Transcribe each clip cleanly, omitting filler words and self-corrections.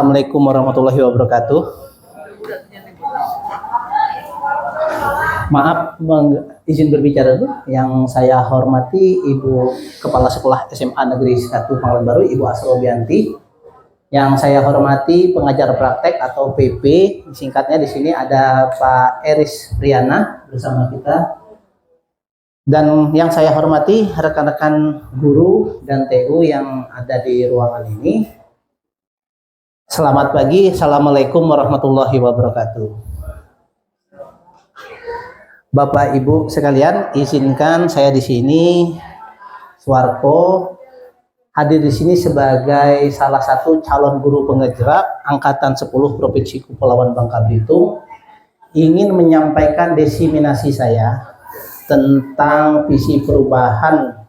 Assalamualaikum warahmatullahi wabarakatuh. Maaf, izin berbicara dulu. Yang saya hormati Ibu Kepala Sekolah SMA Negeri 1 Pangkalan Baru, Ibu Asrobianti. Yang saya hormati pengajar praktek atau PP, singkatnya di sini ada Pak Eris Riana bersama kita. Dan yang saya hormati rekan-rekan guru dan TU yang ada di ruangan ini. Selamat pagi, Assalamualaikum warahmatullahi wabarakatuh. Bapak Ibu sekalian, izinkan saya di sini, Suwarko, hadir di sini sebagai salah satu calon guru penggerak angkatan 10 Provinsi Kepulauan Bangka Belitung, ingin menyampaikan diseminasi saya tentang visi perubahan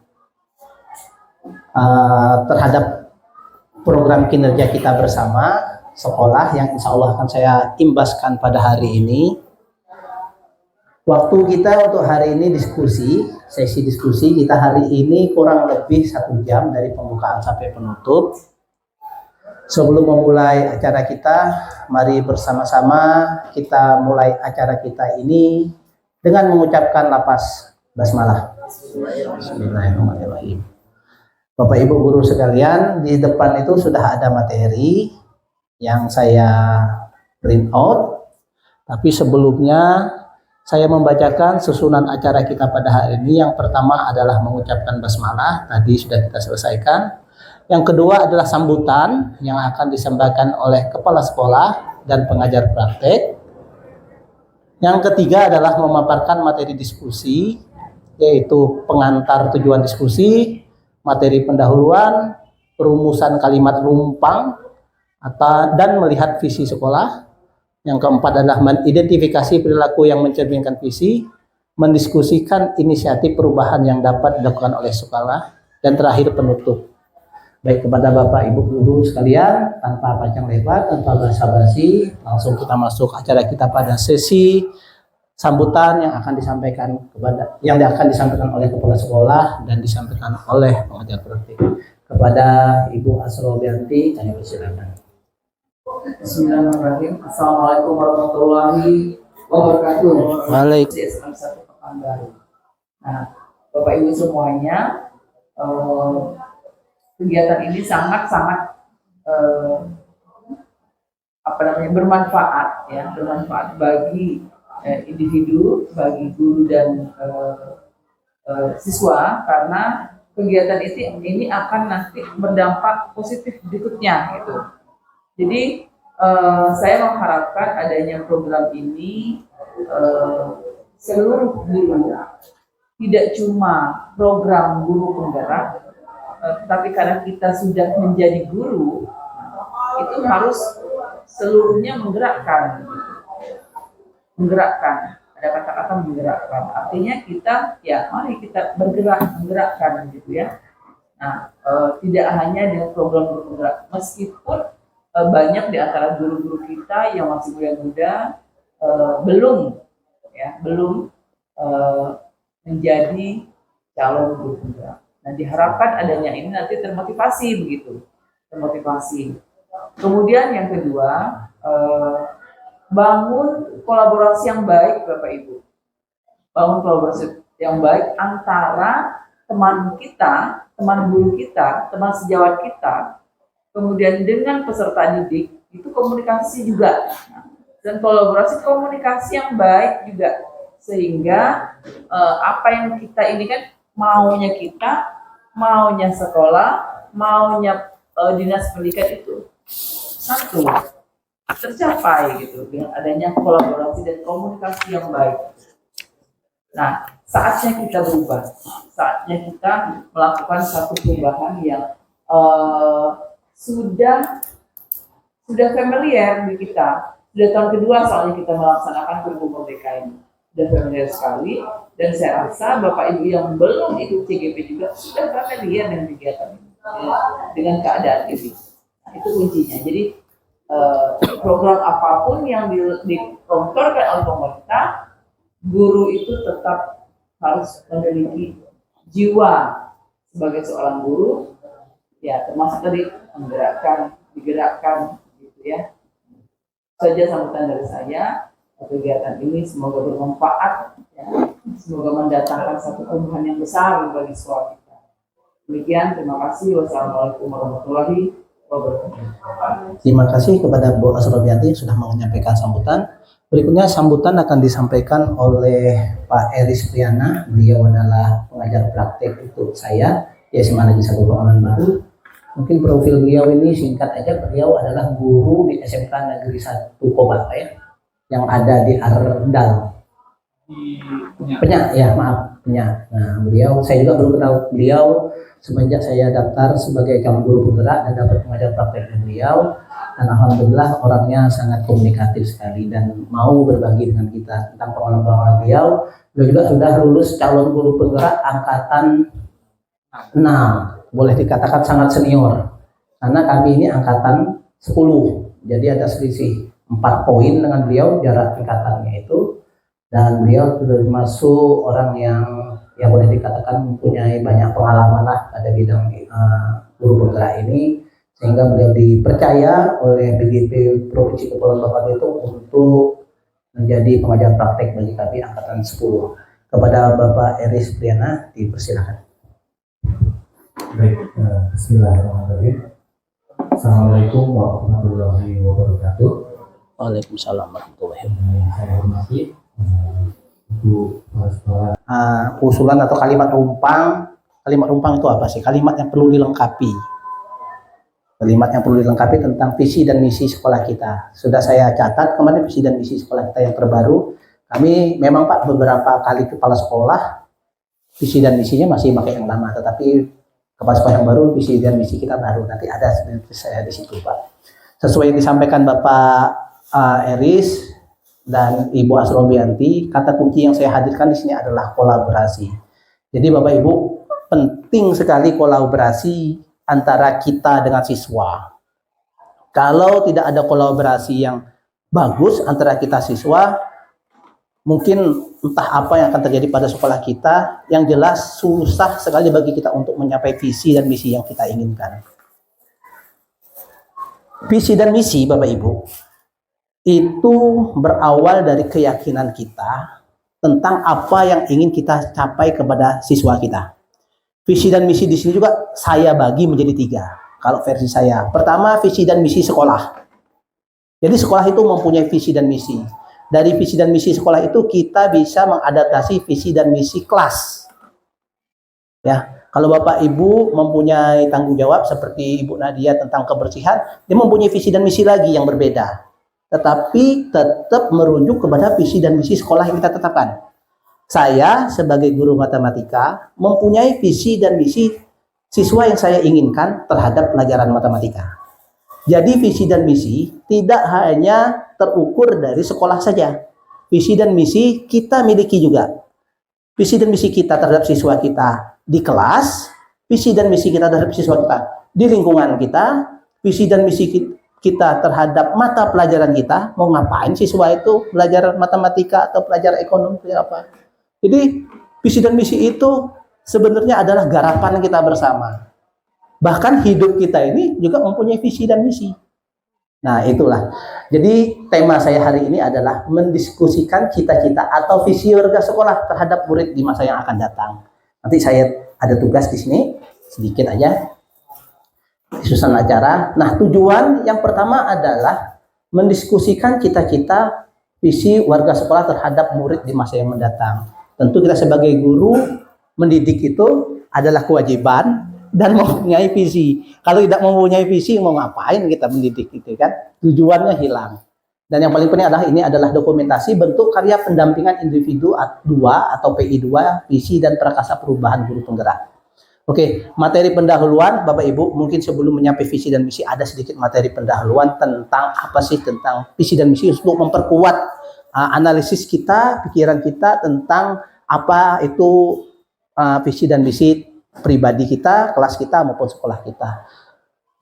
terhadap program kinerja kita bersama sekolah yang insya Allah akan saya imbaskan pada hari ini. Waktu kita untuk hari ini sesi diskusi kita hari ini kurang lebih 1 jam dari pembukaan sampai penutup. Sebelum memulai acara kita, mari bersama-sama kita mulai acara kita ini dengan mengucapkan lafaz basmalah. Bismillahirrahmanirrahim. Bapak Ibu guru sekalian, di depan itu sudah ada materi yang saya print out. Tapi sebelumnya saya membacakan susunan acara kita pada hari ini. Yang pertama adalah mengucapkan basmalah, tadi sudah kita selesaikan. Yang kedua adalah sambutan yang akan disampaikan oleh kepala sekolah dan pengajar praktek. Yang ketiga adalah memaparkan materi diskusi, yaitu pengantar tujuan diskusi, materi pendahuluan, perumusan kalimat rumpang, dan melihat visi sekolah. Yang keempat adalah mengidentifikasi perilaku yang mencerminkan visi, mendiskusikan inisiatif perubahan yang dapat dilakukan oleh sekolah, dan terakhir penutup. Baik, kepada Bapak Ibu guru sekalian, tanpa panjang lebar, tanpa basa-basi, langsung kita masuk acara kita pada sesi sambutan yang akan disampaikan oleh kepala sekolah dan disampaikan oleh pengajar praktik. Kepada Ibu Asrobianti, kami persilakan. Bismillahirrahmanirrahim. Assalamualaikum warahmatullahi wabarakatuh. Waalaikumsalam. Satu pekan baru. Nah, Bapak Ibu semuanya, kegiatan ini sangat-sangat bermanfaat ya, bermanfaat bagi individu, bagi guru dan siswa, karena kegiatan ini akan nanti berdampak positif berikutnya gitu. Jadi saya mengharapkan adanya program ini seluruh guru, tidak cuma program guru penggerak, tapi karena kita sudah menjadi guru, itu harus seluruhnya menggerakkan. Ada kata-kata menggerakkan, artinya kita mari kita menggerakkan gitu ya. Nah, tidak hanya dengan program guru penggerak, meskipun banyak di antara guru-guru kita yang masih muda-muda belum menjadi calon guru penggerak. Nah, diharapkan adanya ini nanti termotivasi begitu, termotivasi. Kemudian yang kedua, bangun kolaborasi yang baik, Bapak Ibu. Bangun kolaborasi yang baik antara teman kita, teman guru kita, teman sejawat kita, kemudian dengan peserta didik, itu komunikasi juga. Dan kolaborasi komunikasi yang baik juga. Sehingga apa yang kita ini kan maunya kita, maunya sekolah, maunya dinas pendidikan itu satu, tercapai gitu dengan adanya kolaborasi dan komunikasi yang baik. Nah, saatnya kita berubah, saatnya kita melakukan satu perubahan yang sudah familiar di kita. Sudah tahun kedua soalnya kita melaksanakan kurikulum merdeka ini, sudah familiar sekali. Dan saya rasa Bapak Ibu yang belum ikut CGP juga sudah familiar dengan kegiatan ini, dengan keadaan ini. Nah, itu kuncinya. Jadi program apapun yang dikelontorkan oleh pemerintah, guru itu tetap harus memiliki jiwa sebagai seorang guru, ya termasuk tadi digerakkan gitu ya. Saja sambutan dari saya. Kegiatan ini semoga bermanfaat, ya. Semoga mendatangkan satu tumbuhan yang besar bagi sekolah kita. Demikian, terima kasih. Wassalamualaikum warahmatullahi wabarakatuh. Terima kasih kepada Bu Asrobianti yang sudah menyampaikan sambutan. Berikutnya sambutan akan disampaikan oleh Pak Eris Priana. Beliau adalah pengajar praktek untuk saya di SMA Negeri 1 Bangunan Baru. Mungkin profil beliau ini singkat aja, beliau adalah guru di SMK Negeri 1 Kobar ya, yang ada di Ardal. Penyak ya, maaf, Penyak. Nah, beliau saya juga belum kenal beliau semenjak saya daftar sebagai calon guru penggerak dan dapat pengajar praktek dari beliau. Dan alhamdulillah orangnya sangat komunikatif sekali dan mau berbagi dengan kita tentang pengalaman beliau. Beliau juga sudah lulus calon guru penggerak angkatan 6, boleh dikatakan sangat senior. Karena kami ini angkatan 10, jadi ada selisih 4 poin dengan beliau jarak tingkatannya itu. Dan beliau sudah termasuk orang yang boleh dikatakan mempunyai banyak pengalaman lah pada bidang guru penggerak ini, sehingga beliau dipercaya oleh BGP Provinsi Kepulauan Bangka itu untuk menjadi pengajar praktek bagi kami angkatan 10. Kepada Bapak Eris Priana dipersilakan. Baik, bismillahirrahmanirrahim. Assalamualaikum warahmatullahi wabarakatuh. Waalaikumsalam warahmatullahi wabarakatuh. Yang saya hormati untuk para Usulan atau kalimat rumpang. Kalimat rumpang itu apa sih? Kalimat yang perlu dilengkapi. Kalimat yang perlu dilengkapi tentang visi dan misi sekolah kita. Sudah saya catat kemarin visi dan misi sekolah kita yang terbaru. Kami memang Pak beberapa kali kepala sekolah visi dan misinya masih pakai yang lama, tetapi kepala sekolah yang baru visi dan misi kita baru. Nanti ada saya di situ Pak. Sesuai yang disampaikan Bapak Eris dan Ibu Asrobianti, kata kunci yang saya hadirkan di sini adalah kolaborasi. Jadi Bapak Ibu, penting sekali kolaborasi antara kita dengan siswa. Kalau tidak ada kolaborasi yang bagus antara kita siswa, mungkin entah apa yang akan terjadi pada sekolah kita, yang jelas susah sekali bagi kita untuk mencapai visi dan misi yang kita inginkan. Visi dan misi Bapak Ibu itu berawal dari keyakinan kita tentang apa yang ingin kita capai kepada siswa kita. Visi dan misi di sini juga saya bagi menjadi 3. Kalau versi saya, pertama visi dan misi sekolah. Jadi sekolah itu mempunyai visi dan misi. Dari visi dan misi sekolah itu kita bisa mengadaptasi visi dan misi kelas. Ya, kalau Bapak Ibu mempunyai tanggung jawab seperti Ibu Nadia tentang kebersihan, dia mempunyai visi dan misi lagi yang berbeda. Tetapi tetap merujuk kepada visi dan misi sekolah yang kita tetapkan. Saya sebagai guru matematika mempunyai visi dan misi siswa yang saya inginkan terhadap pelajaran matematika. Jadi visi dan misi tidak hanya terukur dari sekolah saja. Visi dan misi kita miliki juga. Visi dan misi kita terhadap siswa kita di kelas, visi dan misi kita terhadap siswa kita di lingkungan kita, visi dan misi kita terhadap mata pelajaran kita, mau ngapain siswa itu belajar matematika atau belajar ekonomi apa. Jadi visi dan misi itu sebenarnya adalah garapan kita bersama. Bahkan hidup kita ini juga mempunyai visi dan misi. Nah itulah. Jadi tema saya hari ini adalah mendiskusikan cita-cita atau visi warga sekolah terhadap murid di masa yang akan datang. Nanti saya ada tugas di sini sedikit aja. Susunan acara. Nah, tujuan yang pertama adalah mendiskusikan cita-cita visi warga sekolah terhadap murid di masa yang mendatang. Tentu kita sebagai guru mendidik itu adalah kewajiban dan mempunyai visi. Kalau tidak mempunyai visi, mau ngapain kita mendidik itu kan? Tujuannya hilang. Dan yang paling penting adalah ini adalah dokumentasi bentuk karya pendampingan individu 2 atau PI2, visi dan prakasa perubahan guru penggerak. Oke, materi pendahuluan Bapak Ibu, mungkin sebelum menyampai visi dan misi ada sedikit materi pendahuluan tentang apa sih tentang visi dan misi untuk memperkuat analisis kita, pikiran kita tentang apa itu visi dan misi pribadi kita, kelas kita maupun sekolah kita.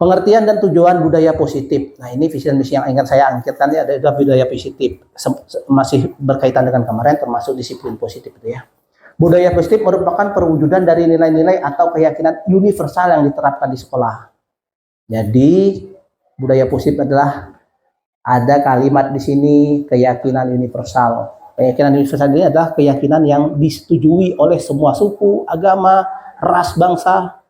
Pengertian dan tujuan budaya positif. Nah, ini visi dan misi yang ingin saya angkatkan ini adalah budaya positif. Masih berkaitan dengan kemarin termasuk disiplin positif itu ya. Budaya positif merupakan perwujudan dari nilai-nilai atau keyakinan universal yang diterapkan di sekolah. Jadi, budaya positif adalah Ada kalimat di sini keyakinan universal. Keyakinan universal ini adalah keyakinan yang disetujui oleh semua suku, agama, ras, bangsa,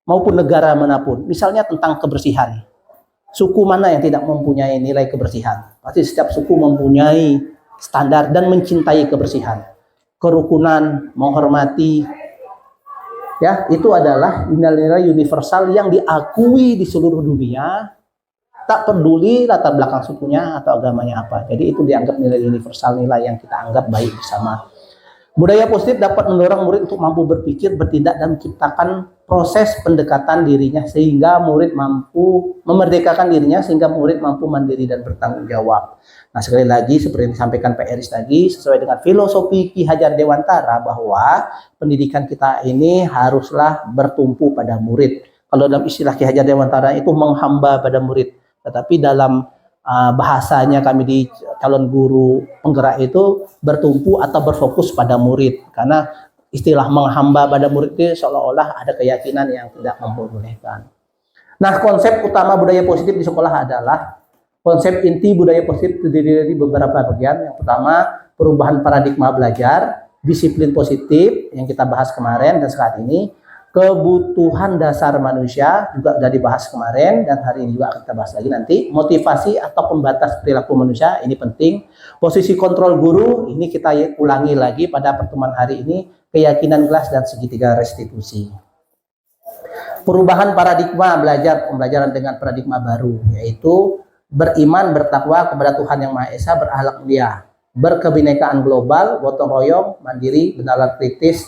maupun negara manapun. Misalnya tentang kebersihan. Suku mana yang tidak mempunyai nilai kebersihan? Pasti setiap suku mempunyai standar dan mencintai kebersihan. Kerukunan, menghormati, ya, itu adalah nilai-nilai universal yang diakui di seluruh dunia, tak peduli latar belakang sukunya atau agamanya apa. Jadi itu dianggap nilai universal, nilai yang kita anggap baik bersama. Budaya positif dapat mendorong murid untuk mampu berpikir, bertindak, dan menciptakan proses pendekatan dirinya sehingga murid mampu memerdekakan dirinya, sehingga murid mampu mandiri dan bertanggung jawab. Nah, sekali lagi seperti yang disampaikan Pak Eris tadi, sesuai dengan filosofi Ki Hajar Dewantara bahwa pendidikan kita ini haruslah bertumpu pada murid. Kalau dalam istilah Ki Hajar Dewantara itu menghamba pada murid, tetapi dalam bahasanya kami di calon guru penggerak itu bertumpu atau berfokus pada murid, karena istilah menghamba pada murid itu seolah-olah ada keyakinan yang tidak membolehkan. Nah, konsep utama budaya positif di sekolah adalah konsep inti budaya positif terdiri dari beberapa bagian. Yang pertama, perubahan paradigma belajar, disiplin positif yang kita bahas kemarin dan saat ini, kebutuhan dasar manusia juga sudah dibahas kemarin dan hari ini juga akan kita bahas lagi nanti. Motivasi atau pembatas perilaku manusia, ini penting. Posisi kontrol guru, ini kita ulangi lagi pada pertemuan hari ini. Keyakinan kelas dan segitiga restitusi. Perubahan paradigma belajar, pembelajaran dengan paradigma baru, yaitu beriman, bertakwa kepada Tuhan Yang Maha Esa, berakhlak mulia, berkebinekaan global, gotong royong, mandiri, benalar kritis,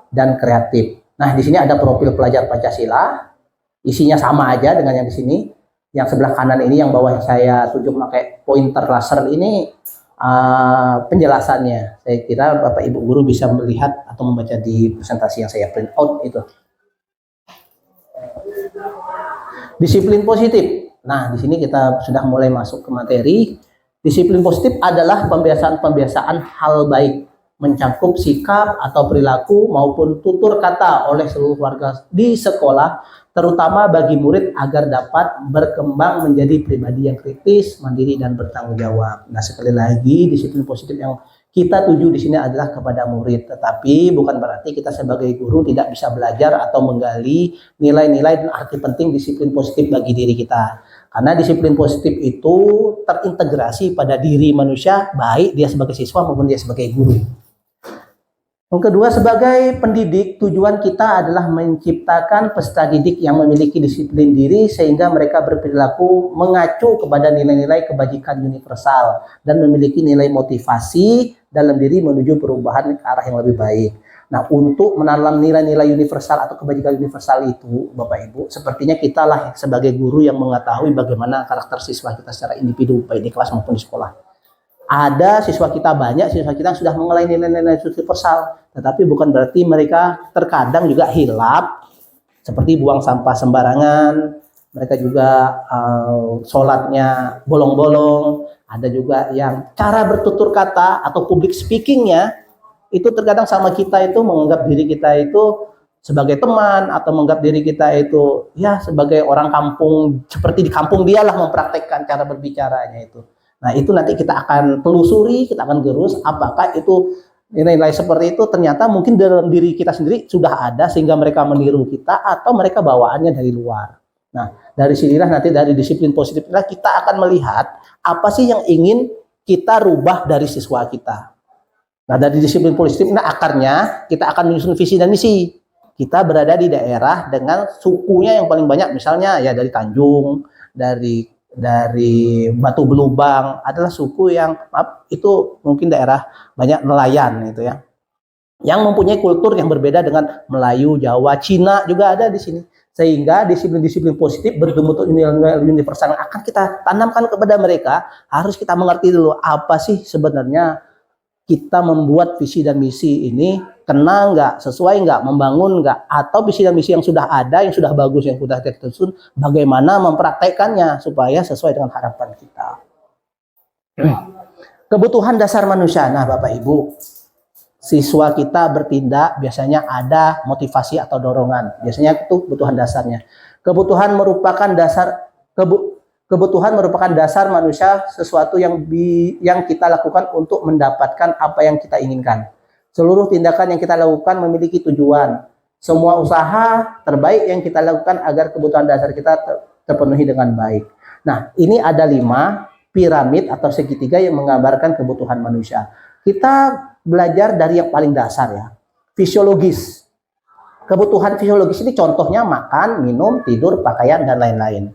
dan kreatif. Nah, di sini ada profil pelajar Pancasila, isinya sama aja dengan yang di sini. Yang sebelah kanan ini, yang bawah saya tunjuk pakai pointer laser ini penjelasannya. Saya kira Bapak Ibu guru bisa melihat atau membaca di presentasi yang saya print out itu. Disiplin positif. Nah, di sini kita sudah mulai masuk ke materi. Disiplin positif adalah pembiasaan-pembiasaan hal baik, mencakup sikap atau perilaku maupun tutur kata oleh seluruh warga di sekolah, terutama bagi murid agar dapat berkembang menjadi pribadi yang kritis, mandiri, dan bertanggung jawab. Nah, sekali lagi, disiplin positif yang kita tuju di sini adalah kepada murid, tetapi bukan berarti kita sebagai guru tidak bisa belajar atau menggali nilai-nilai dan arti penting disiplin positif bagi diri kita. Karena disiplin positif itu terintegrasi pada diri manusia, baik dia sebagai siswa maupun dia sebagai guru. Yang kedua, sebagai pendidik, tujuan kita adalah menciptakan peserta didik yang memiliki disiplin diri sehingga mereka berperilaku mengacu kepada nilai-nilai kebajikan universal dan memiliki nilai motivasi dalam diri menuju perubahan ke arah yang lebih baik. Nah, untuk menanam nilai-nilai universal atau kebajikan universal itu, Bapak Ibu, sepertinya kita lah sebagai guru yang mengetahui bagaimana karakter siswa kita secara individu, baik di kelas maupun di sekolah. Ada siswa kita banyak, siswa kita yang sudah mengenai nilai-nilai universal, tetapi bukan berarti mereka terkadang juga hilap, seperti buang sampah sembarangan, mereka juga sholatnya bolong-bolong, ada juga yang cara bertutur kata atau public speakingnya, itu terkadang sama kita itu menganggap diri kita itu sebagai teman atau menganggap diri kita itu ya sebagai orang kampung, seperti di kampung dialah mempraktekkan cara berbicaranya itu. Nah, itu nanti kita akan telusuri, kita akan gerus apakah itu nilai-nilai seperti itu ternyata mungkin dalam diri kita sendiri sudah ada sehingga mereka meniru kita atau mereka bawaannya dari luar. Nah, dari sinilah nanti dari disiplin positif kita akan melihat apa sih yang ingin kita rubah dari siswa kita. Nah, dari disiplin positif ini akarnya kita akan menyusun visi dan misi. Kita berada di daerah dengan sukunya yang paling banyak, misalnya ya dari Tanjung, dari Batu Belubang, adalah suku yang itu mungkin daerah banyak nelayan gitu ya. Yang mempunyai kultur yang berbeda dengan Melayu, Jawa, Cina juga ada di sini. Sehingga disiplin-disiplin positif berbentuk nilai universal yang akan kita tanamkan kepada mereka, harus kita mengerti dulu apa sih sebenarnya kita membuat visi dan misi ini kena nggak, sesuai nggak, membangun nggak, atau visi dan misi yang sudah ada, yang sudah bagus, yang sudah kita susun, bagaimana mempraktekannya supaya sesuai dengan harapan kita. Kebutuhan dasar manusia. Nah, Bapak Ibu, siswa kita bertindak biasanya ada motivasi atau dorongan. Biasanya itu kebutuhan dasarnya. Kebutuhan merupakan dasar Kebutuhan merupakan dasar manusia, sesuatu yang kita lakukan untuk mendapatkan apa yang kita inginkan. Seluruh tindakan yang kita lakukan memiliki tujuan. Semua usaha terbaik yang kita lakukan agar kebutuhan dasar kita terpenuhi dengan baik. Nah, ini ada 5 piramid atau segitiga yang menggambarkan kebutuhan manusia. Kita belajar dari yang paling dasar ya, fisiologis. Kebutuhan fisiologis ini contohnya makan, minum, tidur, pakaian, dan lain-lain.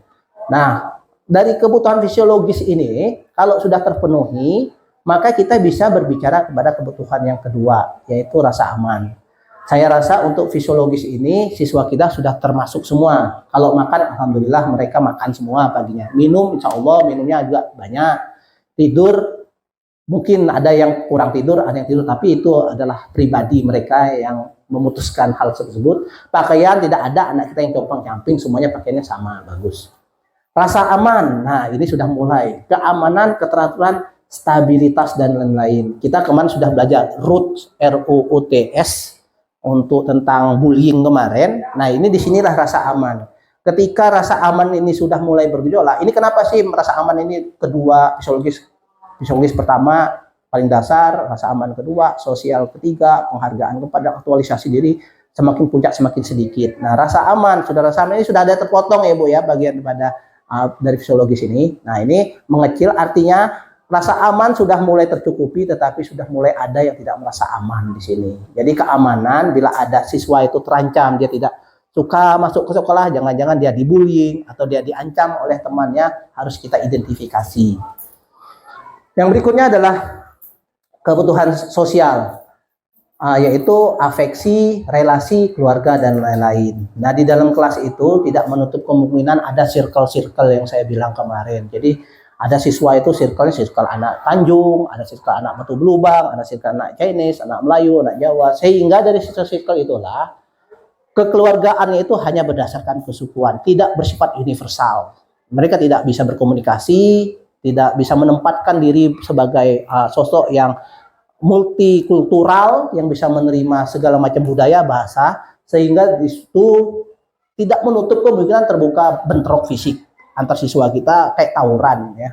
Nah, dari kebutuhan fisiologis ini, kalau sudah terpenuhi, maka kita bisa berbicara kepada kebutuhan yang kedua, yaitu rasa aman. Saya rasa untuk fisiologis ini, siswa kita sudah termasuk semua. Kalau makan, alhamdulillah mereka makan semua paginya. Minum, insya Allah minumnya juga banyak. Tidur, mungkin ada yang kurang tidur, ada yang tidur, tapi itu adalah pribadi mereka yang memutuskan hal tersebut. Pakaian, tidak ada anak kita yang compang-camping, semuanya pakaiannya sama, bagus. Rasa aman, nah ini sudah mulai. Keamanan, keteraturan, stabilitas, dan lain-lain. Kita kemarin sudah belajar RUUTS untuk tentang bullying kemarin. Nah ini disinilah rasa aman. Ketika rasa aman ini sudah mulai bergejolak, ini kenapa sih rasa aman ini kedua, fisiologis pertama, paling dasar, rasa aman kedua, sosial ketiga, penghargaan kepada aktualisasi diri, semakin puncak semakin sedikit. Nah rasa aman, rasa aman ini sudah ada terpotong ya Bu ya, bagian pada dari fisiologis ini. Nah ini mengecil artinya rasa aman sudah mulai tercukupi, tetapi sudah mulai ada yang tidak merasa aman di sini. Jadi keamanan bila ada siswa itu terancam, dia tidak suka masuk ke sekolah, jangan-jangan dia dibullying atau dia diancam oleh temannya, harus kita identifikasi. Yang berikutnya adalah kebutuhan sosial, yaitu afeksi, relasi, keluarga, dan lain-lain. Nah, di dalam kelas itu tidak menutup kemungkinan ada circle-circle yang saya bilang kemarin. Jadi, ada siswa itu circle anak Tanjung, ada circle anak Batu Belubang, ada circle anak Chinese, anak Melayu, anak Jawa. Sehingga dari circle itulah, kekeluargaannya itu hanya berdasarkan kesukuan, tidak bersifat universal. Mereka tidak bisa berkomunikasi, tidak bisa menempatkan diri sebagai sosok yang multikultural yang bisa menerima segala macam budaya, bahasa, sehingga di situ tidak menutup kemungkinan terbuka bentrok fisik antar siswa kita kayak tawuran ya.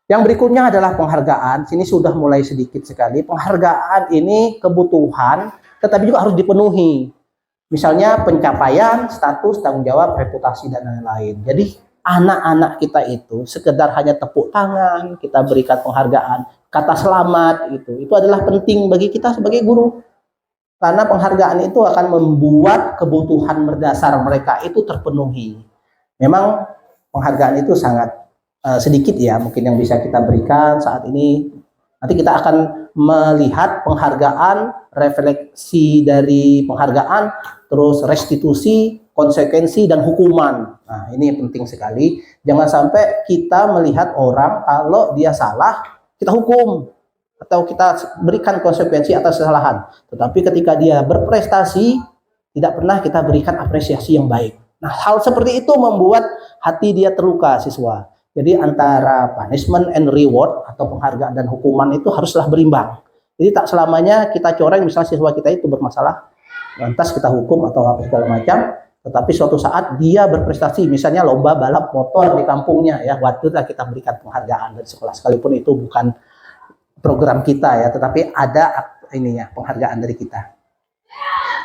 Yang berikutnya adalah penghargaan. Sini sudah mulai sedikit sekali. Penghargaan ini kebutuhan tetapi juga harus dipenuhi. Misalnya pencapaian, status, tanggung jawab, reputasi, dan lain-lain. Jadi anak-anak kita itu sekedar hanya tepuk tangan, kita berikan penghargaan, kata selamat itu adalah penting bagi kita sebagai guru. Karena penghargaan itu akan membuat kebutuhan mendasar mereka itu terpenuhi. Memang penghargaan itu sangat sedikit ya mungkin yang bisa kita berikan saat ini. Nanti kita akan melihat penghargaan, refleksi dari penghargaan, terus restitusi, konsekuensi, dan hukuman. Nah, ini penting sekali. Jangan sampai kita melihat orang kalau dia salah, kita hukum atau kita berikan konsekuensi atas kesalahan. Tetapi ketika dia berprestasi, tidak pernah kita berikan apresiasi yang baik. Nah, hal seperti itu membuat hati dia terluka, siswa. Jadi antara punishment and reward atau penghargaan dan hukuman itu haruslah berimbang. Jadi tak selamanya kita coreng, misalnya siswa kita itu bermasalah, lantas kita hukum atau apa segala macam. Tetapi suatu saat dia berprestasi, misalnya lomba balap motor di kampungnya, ya wajarlah kita berikan penghargaan dari sekolah, sekalipun itu bukan program kita ya, tetapi ada ininya penghargaan dari kita.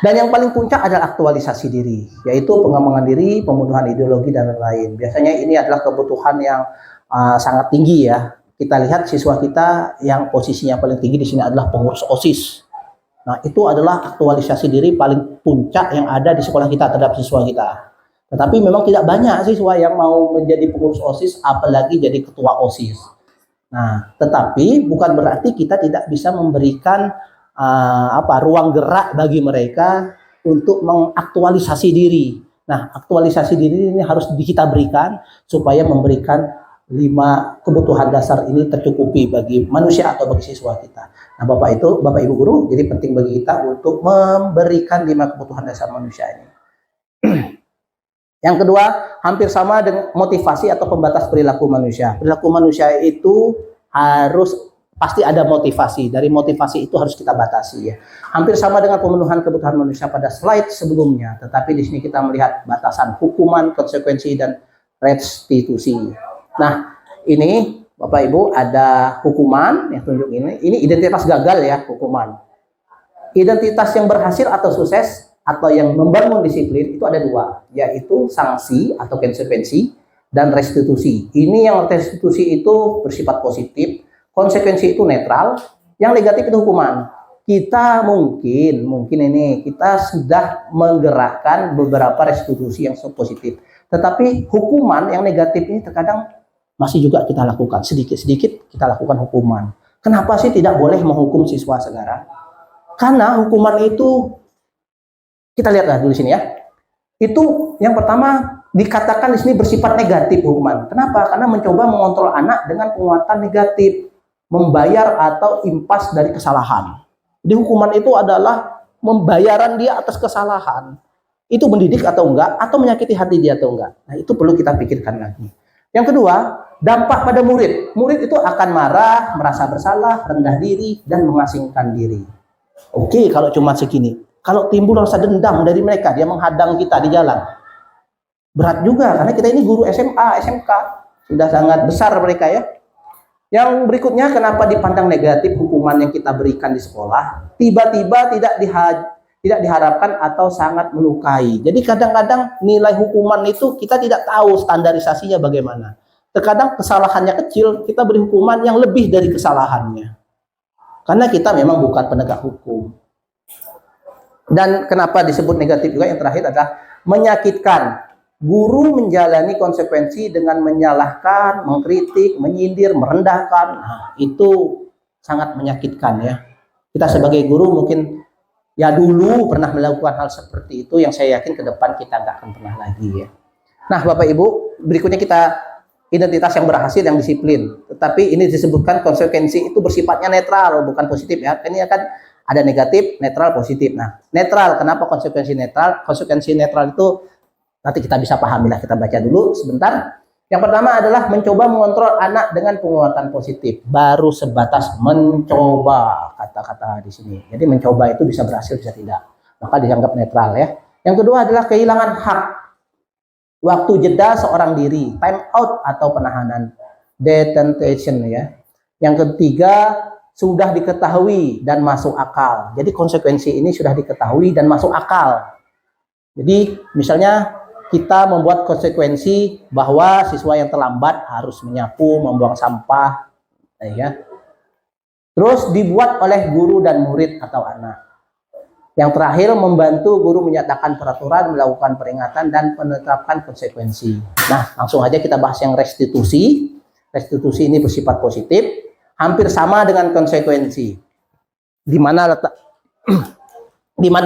Dan yang paling puncak adalah aktualisasi diri, yaitu pengembangan diri, pembunuhan ideologi, dan lain-lain. Biasanya ini adalah kebutuhan yang sangat tinggi ya. Kita lihat siswa kita yang posisinya paling tinggi di sini adalah pengurus OSIS. Nah, itu adalah aktualisasi diri paling puncak yang ada di sekolah kita terhadap siswa kita. Tetapi memang tidak banyak siswa yang mau menjadi pengurus OSIS, apalagi jadi ketua OSIS. Nah, tetapi bukan berarti kita tidak bisa memberikan ruang gerak bagi mereka untuk mengaktualisasi diri. Nah, aktualisasi diri ini harus kita berikan supaya memberikan 5 kebutuhan dasar ini tercukupi bagi manusia atau bagi siswa kita. Nah, Bapak Ibu guru, jadi penting bagi kita untuk memberikan 5 kebutuhan dasar manusia ini. Yang kedua, hampir sama dengan motivasi atau pembatas perilaku manusia. Perilaku manusia itu harus pasti ada motivasi. Dari motivasi itu harus kita batasi ya. Hampir sama dengan pemenuhan kebutuhan manusia pada slide sebelumnya, tetapi di sini kita melihat batasan hukuman, konsekuensi, dan restitusi. Nah, ini Bapak Ibu ada hukuman yang tunjuk ini identitas gagal ya, hukuman. Identitas yang berhasil atau sukses atau yang membangun disiplin itu ada dua, yaitu sanksi atau konsekuensi dan restitusi. Ini yang restitusi itu bersifat positif, konsekuensi itu netral, yang negatif itu hukuman. Kita mungkin ini kita sudah menggerakkan beberapa restitusi yang positif, tetapi hukuman yang negatif ini terkadang masih juga kita lakukan, sedikit-sedikit kita lakukan hukuman. Kenapa sih tidak boleh menghukum siswa sekarang? Karena hukuman itu, kita lihatlah dulu sini ya. Itu yang pertama dikatakan di sini bersifat negatif hukuman. Kenapa? Karena mencoba mengontrol anak dengan penguatan negatif, membayar atau impas dari kesalahan. Jadi hukuman itu adalah membayaran dia atas kesalahan. Itu mendidik atau enggak, atau menyakiti hati dia atau enggak. Nah, itu perlu kita pikirkan lagi. Yang kedua, dampak pada murid. Murid itu akan marah, merasa bersalah, rendah diri, dan mengasingkan diri. Oke, kalau cuma segini. Kalau timbul rasa dendam dari mereka, dia menghadang kita di jalan. Berat juga, karena kita ini guru SMA, SMK. Sudah sangat besar mereka ya. Yang berikutnya, kenapa dipandang negatif hukuman yang kita berikan di sekolah? Tiba-tiba tidak diharapkan atau sangat melukai. Jadi kadang-kadang nilai hukuman itu kita tidak tahu standarisasinya bagaimana. Terkadang kesalahannya kecil, kita beri hukuman yang lebih dari kesalahannya. Karena kita memang bukan penegak hukum. Dan kenapa disebut negatif juga yang terakhir adalah menyakitkan. Guru menjalani konsekuensi dengan menyalahkan, mengkritik, menyindir, merendahkan. Nah, itu sangat menyakitkan ya. Kita sebagai guru mungkin ya dulu pernah melakukan hal seperti itu, yang saya yakin ke depan kita nggak akan pernah lagi ya. Nah, Bapak Ibu, berikutnya kita identitas yang berhasil, yang disiplin. Tetapi ini disebutkan konsekuensi itu bersifatnya netral, bukan positif ya. Ini akan ada negatif, netral, positif. Nah, netral, kenapa konsekuensi netral? Konsekuensi netral itu nanti kita bisa pahami lah, kita baca dulu sebentar. Yang pertama adalah mencoba mengontrol anak dengan penguatan positif. Baru sebatas mencoba, kata-kata di sini. Jadi mencoba itu bisa berhasil, bisa tidak. Maka dianggap netral ya. Yang kedua adalah kehilangan hak. Waktu jeda seorang diri, time out atau penahanan, detention ya. Yang ketiga, sudah diketahui dan masuk akal. Jadi konsekuensi ini sudah diketahui dan masuk akal. Jadi misalnya kita membuat konsekuensi bahwa siswa yang terlambat harus menyapu, membuang sampah, ya. Terus dibuat oleh guru dan murid atau anak. Yang terakhir, membantu guru menyatakan peraturan, melakukan peringatan, dan menetapkan konsekuensi. Nah, langsung aja kita bahas yang restitusi. Restitusi ini bersifat positif, hampir sama dengan konsekuensi. Di mana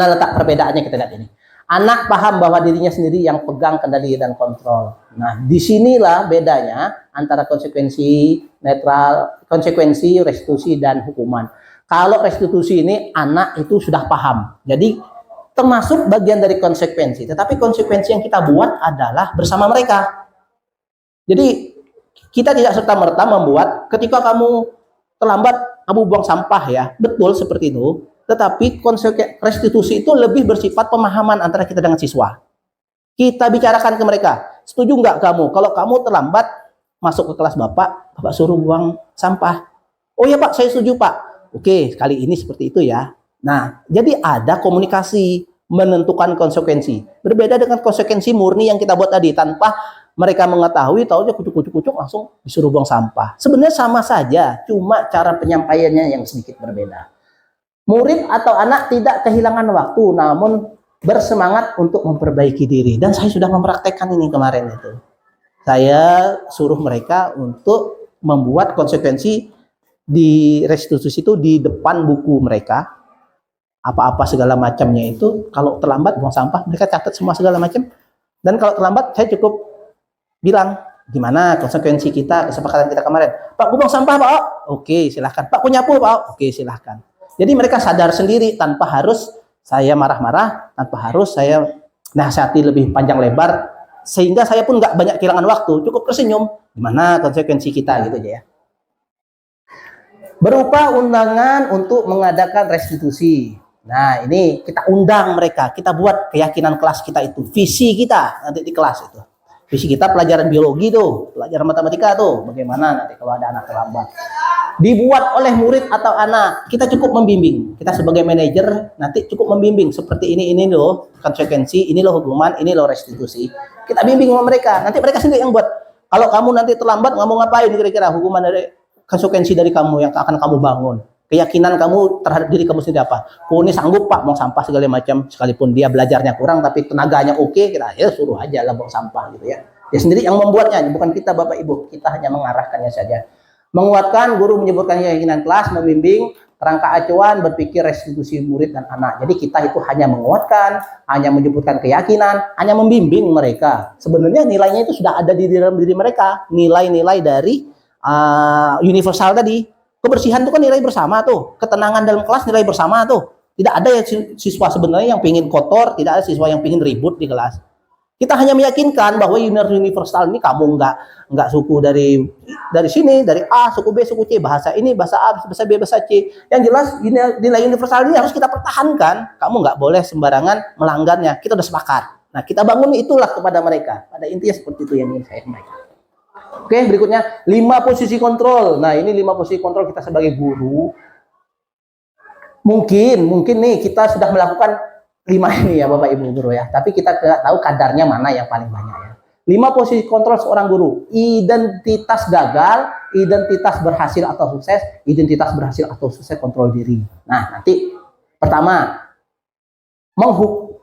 letak perbedaannya, kita lihat ini. Anak paham bahwa dirinya sendiri yang pegang kendali dan kontrol. Nah, disinilah bedanya antara konsekuensi netral, konsekuensi, restitusi, dan hukuman. Kalau restitusi ini anak itu sudah paham. Jadi termasuk bagian dari konsekuensi. Tetapi konsekuensi yang kita buat adalah bersama mereka. Jadi kita tidak serta-merta membuat ketika kamu terlambat, kamu buang sampah ya. Betul seperti itu. Tetapi restitusi itu lebih bersifat pemahaman antara kita dengan siswa. Kita bicarakan ke mereka, setuju nggak kamu? Kalau kamu terlambat masuk ke kelas Bapak suruh buang sampah. Oh ya Pak, saya setuju Pak. Oke, kali ini seperti itu ya. Nah, jadi ada komunikasi menentukan konsekuensi. Berbeda dengan konsekuensi murni yang kita buat tadi, tanpa mereka mengetahui, taunya kucuk-kucuk langsung disuruh buang sampah. Sebenarnya sama saja, cuma cara penyampaiannya yang sedikit berbeda. Murid atau anak tidak kehilangan waktu, namun bersemangat untuk memperbaiki diri. Dan saya sudah mempraktekkan ini kemarin itu. Saya suruh mereka untuk membuat konsekuensi di restitusi itu di depan buku mereka. Apa-apa segala macamnya itu. Kalau terlambat buang sampah, mereka catat semua segala macam. Dan kalau terlambat, saya cukup bilang, gimana konsekuensi kita, kesepakatan kita kemarin. Pak, buang sampah Pak? Oke, silahkan. Pak, nyapu Pak? Oke, silahkan. Jadi mereka sadar sendiri tanpa harus saya marah-marah, tanpa harus saya nasihati lebih panjang lebar, sehingga saya pun nggak banyak kehilangan waktu, cukup tersenyum. Gimana konsekuensi kita gitu aja ya. Berupa undangan untuk mengadakan restitusi. Nah ini kita undang mereka, kita buat keyakinan kelas kita itu, visi kita nanti di kelas itu. Fisik kita pelajaran biologi tuh, pelajaran matematika tuh. Bagaimana nanti kalau ada anak terlambat? Dibuat oleh murid atau anak, kita cukup membimbing. Kita sebagai manajer nanti cukup membimbing seperti ini loh konsekuensi, ini loh hukuman, ini loh restitusi. Kita bimbing sama mereka. Nanti mereka sendiri yang buat. Kalau kamu nanti terlambat, nggak mau ngapain kira-kira hukuman dari konsekuensi dari kamu yang akan kamu bangun. Keyakinan kamu terhadap diri kamu sendiri apa? Oh ini sanggup Pak, buang sampah segala macam, sekalipun dia belajarnya kurang tapi tenaganya oke, kita ya suruh aja lah buang sampah gitu ya. Dia sendiri yang membuatnya, bukan kita Bapak Ibu, kita hanya mengarahkannya saja. Menguatkan, guru menyebutkan keyakinan kelas, membimbing, kerangka acuan, berpikir restitusi murid dan anak. Jadi kita itu hanya menguatkan, hanya menyebutkan keyakinan, hanya membimbing mereka. Sebenarnya nilainya itu sudah ada di dalam diri mereka, nilai-nilai dari universal tadi. Kebersihan itu kan nilai bersama tuh, ketenangan dalam kelas nilai bersama tuh. Tidak ada ya siswa sebenarnya yang pingin kotor, tidak ada siswa yang pingin ribut di kelas. Kita hanya meyakinkan bahwa universal ini kamu nggak suku dari sini, dari A, suku B, suku C, bahasa ini, bahasa A, bahasa B, bahasa C. Yang jelas nilai universal ini harus kita pertahankan. Kamu nggak boleh sembarangan melanggarnya. Kita udah sepakat. Nah, kita bangun itulah kepada mereka. Pada intinya seperti itu yang ingin saya sampaikan. Oke, berikutnya 5 posisi kontrol. Nah, ini 5 posisi kontrol kita sebagai guru. Mungkin nih kita sudah melakukan 5 ini ya Bapak Ibu guru ya. Tapi kita tidak tahu kadarnya mana yang paling banyak ya. 5 posisi kontrol seorang guru. Identitas gagal, identitas berhasil atau sukses, identitas berhasil atau sukses kontrol diri. Nah, nanti pertama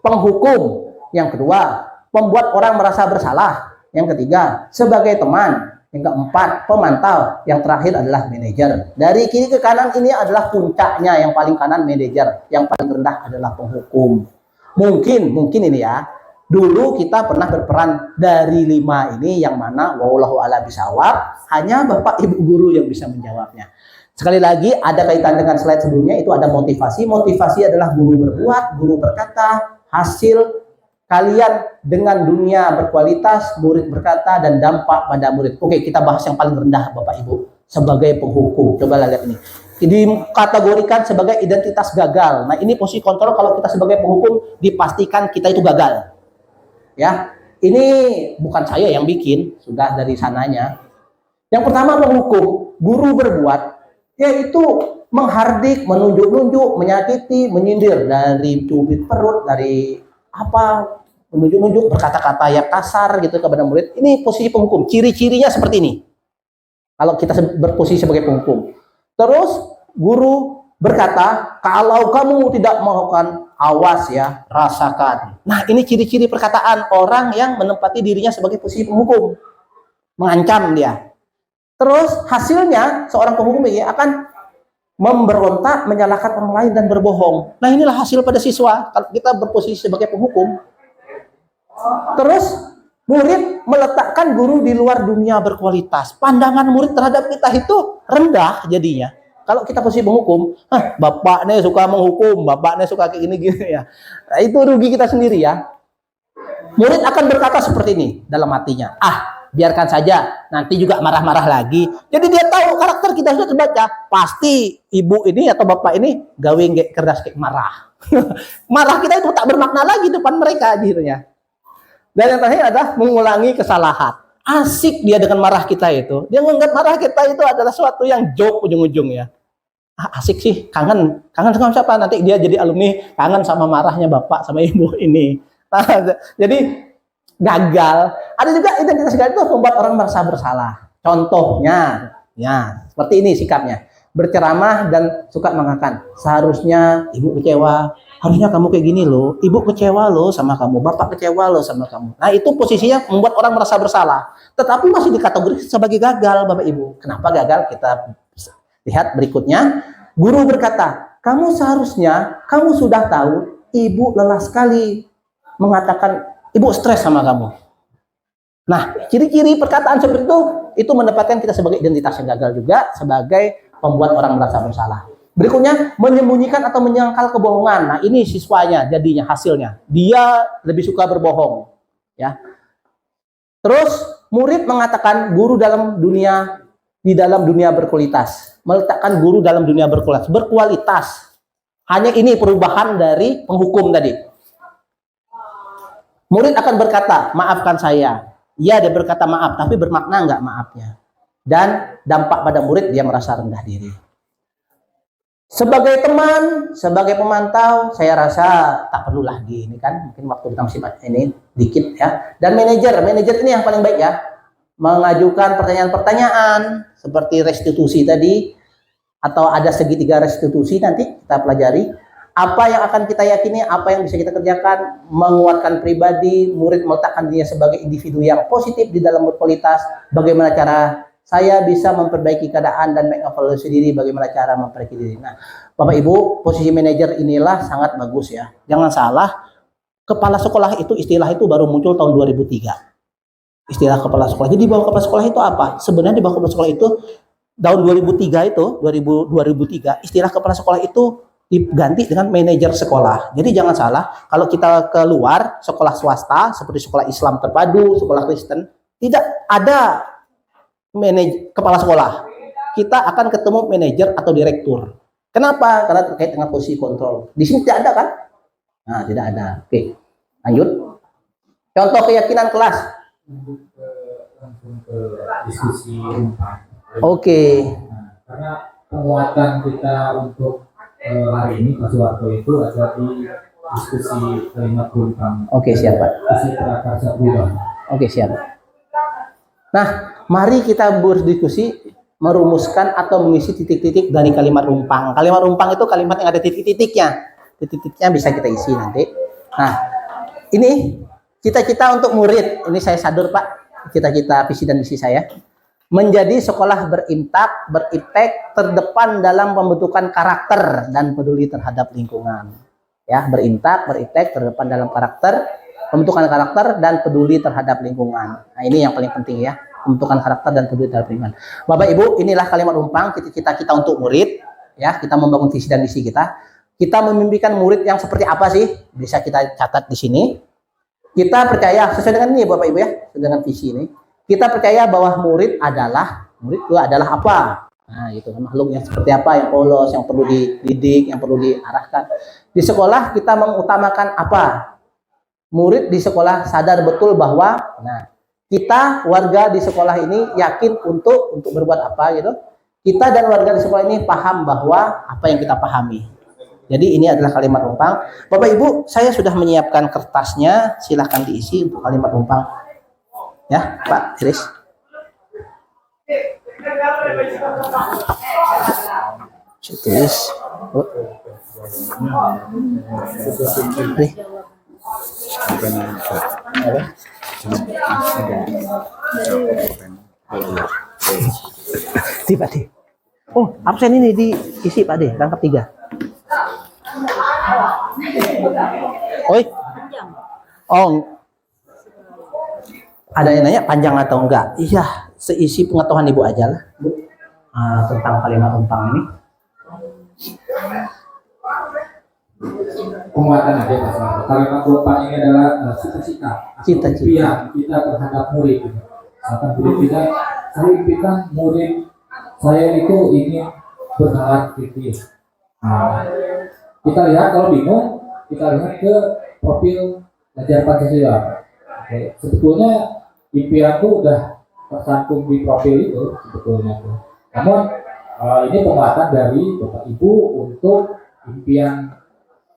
penghukum, yang kedua membuat orang merasa bersalah, yang ketiga sebagai teman, yang keempat pemantau, yang terakhir adalah manajer. Dari kiri ke kanan ini adalah puncaknya, yang paling kanan manajer, yang paling rendah adalah penghukum. Mungkin ini ya, dulu kita pernah berperan dari 5 ini, yang mana wallahu a'lam bishawab, hanya Bapak Ibu guru yang bisa menjawabnya. Sekali lagi ada kaitan dengan slide sebelumnya, itu ada motivasi. Motivasi adalah guru berbuat, guru berkata, hasil kalian dengan dunia berkualitas, murid berkata, dan dampak pada murid. Oke, kita bahas yang paling rendah Bapak Ibu sebagai penghukum. Coba lihat ini. Dikategorikan sebagai identitas gagal. Nah, ini posisi kontrol kalau kita sebagai penghukum dipastikan kita itu gagal. Ya, ini bukan saya yang bikin, sudah dari sananya. Yang pertama menghukum, guru berbuat, yaitu menghardik, menunjuk-nunjuk, menyakiti, menyindir, dari cubit perut, dari apa, menunjuk-nunjuk, berkata-kata yang kasar gitu kepada murid. Ini posisi penghukum. Ciri-cirinya seperti ini. Kalau kita berposisi sebagai penghukum. Terus guru berkata, kalau kamu tidak melakukan, awas ya, rasakan. Nah, ini ciri-ciri perkataan orang yang menempati dirinya sebagai posisi penghukum. Mengancam dia. Terus hasilnya seorang penghukum ini akan memberontak, menyalahkan orang lain dan berbohong. Nah, inilah hasil pada siswa kalau kita berposisi sebagai penghukum. Terus murid meletakkan guru di luar dunia berkualitas. Pandangan murid terhadap kita itu rendah jadinya. Kalau kita posisi penghukum, bapaknya suka menghukum, bapaknya suka kayak gini-gini ya. Nah, itu rugi kita sendiri ya. Murid akan berkata seperti ini dalam hatinya. Biarkan saja, nanti juga marah-marah lagi. Jadi dia tahu karakter kita sudah terbaca. Pasti ibu ini atau bapak ini gawe kerdas kayak marah. Marah kita itu tak bermakna lagi depan mereka akhirnya. Dan yang terakhir adalah mengulangi kesalahan. Asik dia dengan marah kita itu. Dia menganggap marah kita itu adalah suatu yang joke ujung-ujungnya. Asik sih, kangen sama siapa? Nanti dia jadi alumni, kangen sama marahnya bapak sama ibu ini. Jadi gagal. Ada juga identitas gagal itu membuat orang merasa bersalah. Contohnya, ya seperti ini sikapnya. Berceramah dan suka mengatakan, seharusnya ibu kecewa, harusnya kamu kayak gini loh, ibu kecewa loh sama kamu, bapak kecewa loh sama kamu. Nah, itu posisinya membuat orang merasa bersalah. Tetapi masih dikategorikan sebagai gagal, Bapak Ibu. Kenapa gagal? Kita lihat berikutnya. Guru berkata, kamu sudah tahu ibu lelah sekali, mengatakan ibu stres sama kamu. Nah, ciri-ciri perkataan seperti itu mendapatkan kita sebagai identitas yang gagal juga, sebagai membuat orang merasa bersalah. Berikutnya, menyembunyikan atau menyangkal kebohongan. Nah, ini siswanya jadinya hasilnya. Dia lebih suka berbohong, ya. Terus murid mengatakan guru di dalam dunia berkualitas. Meletakkan guru dalam dunia berkualitas. Hanya ini perubahan dari penghukum tadi. Murid akan berkata, maafkan saya. Iya, dia berkata maaf, tapi bermakna enggak maafnya. Dan dampak pada murid, dia merasa rendah diri. Sebagai teman, sebagai pemantau, saya rasa tak perlu lagi ini kan, mungkin waktu kita masih ini dikit ya. Dan manajer ini yang paling baik ya, mengajukan pertanyaan-pertanyaan seperti restitusi tadi, atau ada segitiga restitusi, nanti kita pelajari apa yang akan kita yakini, apa yang bisa kita kerjakan, menguatkan pribadi, murid meletakkan dirinya sebagai individu yang positif di dalam berkualitas, bagaimana cara saya bisa memperbaiki keadaan dan mengevaluasi diri, bagaimana cara memperbaiki diri. Nah, Bapak Ibu, posisi manajer inilah sangat bagus ya. Jangan salah, kepala sekolah itu istilah itu baru muncul tahun 2003. Istilah kepala sekolah. Jadi di bawah kepala sekolah itu apa? Sebenarnya di bawah kepala sekolah itu tahun 2003 itu, 2003, istilah kepala sekolah itu diganti dengan manajer sekolah. Jadi jangan salah, kalau kita keluar sekolah swasta seperti sekolah Islam terpadu, sekolah Kristen, tidak ada kepala sekolah. Kita akan ketemu manajer atau direktur. Kenapa? Karena terkait dengan posisi kontrol. Di sini tidak ada kan? Nah, tidak ada. Oke, lanjut. Contoh keyakinan kelas. Langsung ke diskusi rumpang. Oke. Nah, karena penguatan kita untuk hari ini Pak Suwarto itu adalah di diskusi kalimat rumpang. Oke, siap Pak. Diskusi prakarsa berubah. Oke, siap. Nah, mari kita berdiskusi merumuskan atau mengisi titik-titik dari kalimat rumpang. Kalimat rumpang itu kalimat yang ada titik-titiknya. Titik-titiknya bisa kita isi nanti. Nah, ini cita-cita untuk murid. Ini saya sadur Pak, cita-cita visi dan misi saya. Menjadi sekolah beriptek terdepan dalam pembentukan karakter dan peduli terhadap lingkungan. Ya, beriptek terdepan dalam pembentukan karakter dan peduli terhadap lingkungan. Nah, ini yang paling penting ya, pembentukan karakter dan peduli terhadap lingkungan. Bapak Ibu, inilah kalimat rumpang kita untuk murid ya, kita membangun visi dan misi kita. Kita memimpikan murid yang seperti apa sih? Bisa kita catat di sini. Kita percaya sesuai dengan ini Bapak Ibu ya, sesuai dengan visi ini. Kita percaya bahwa murid itu adalah apa? Nah, itu makhluk yang seperti apa, yang polos, yang perlu dididik, yang perlu diarahkan. Di sekolah kita mengutamakan apa? Murid di sekolah sadar betul bahwa kita warga di sekolah ini yakin untuk berbuat apa gitu. Kita dan warga di sekolah ini paham bahwa apa yang kita pahami. Jadi ini adalah kalimat rumpang. Bapak Ibu, saya sudah menyiapkan kertasnya, silahkan diisi untuk kalimat rumpang. Ya, Pak Iris. Tulis. Pak D. Oh, absen ini diisi Pak D, rangkap 3. Oi. Oh. Ada yang nanya panjang atau enggak? Iya, seisi pengetahuan Ibu aja lah, Bu. Tentang kalimat rumpang ini. Penguatan aja Pak Suwarto. Kalimat rumpang ini adalah cita-cita. Impian kita terhadap murid. Misalkan murid kita, saya impikan murid saya itu ingin bernalar kritis. Nah, kita lihat kalau bingung, kita lihat ke profil Belajar Pancasila. Oke, sebetulnya impianku udah tercantum di profil itu sebetulnya tuh. Namun ini penguatan dari Bapak Ibu untuk impian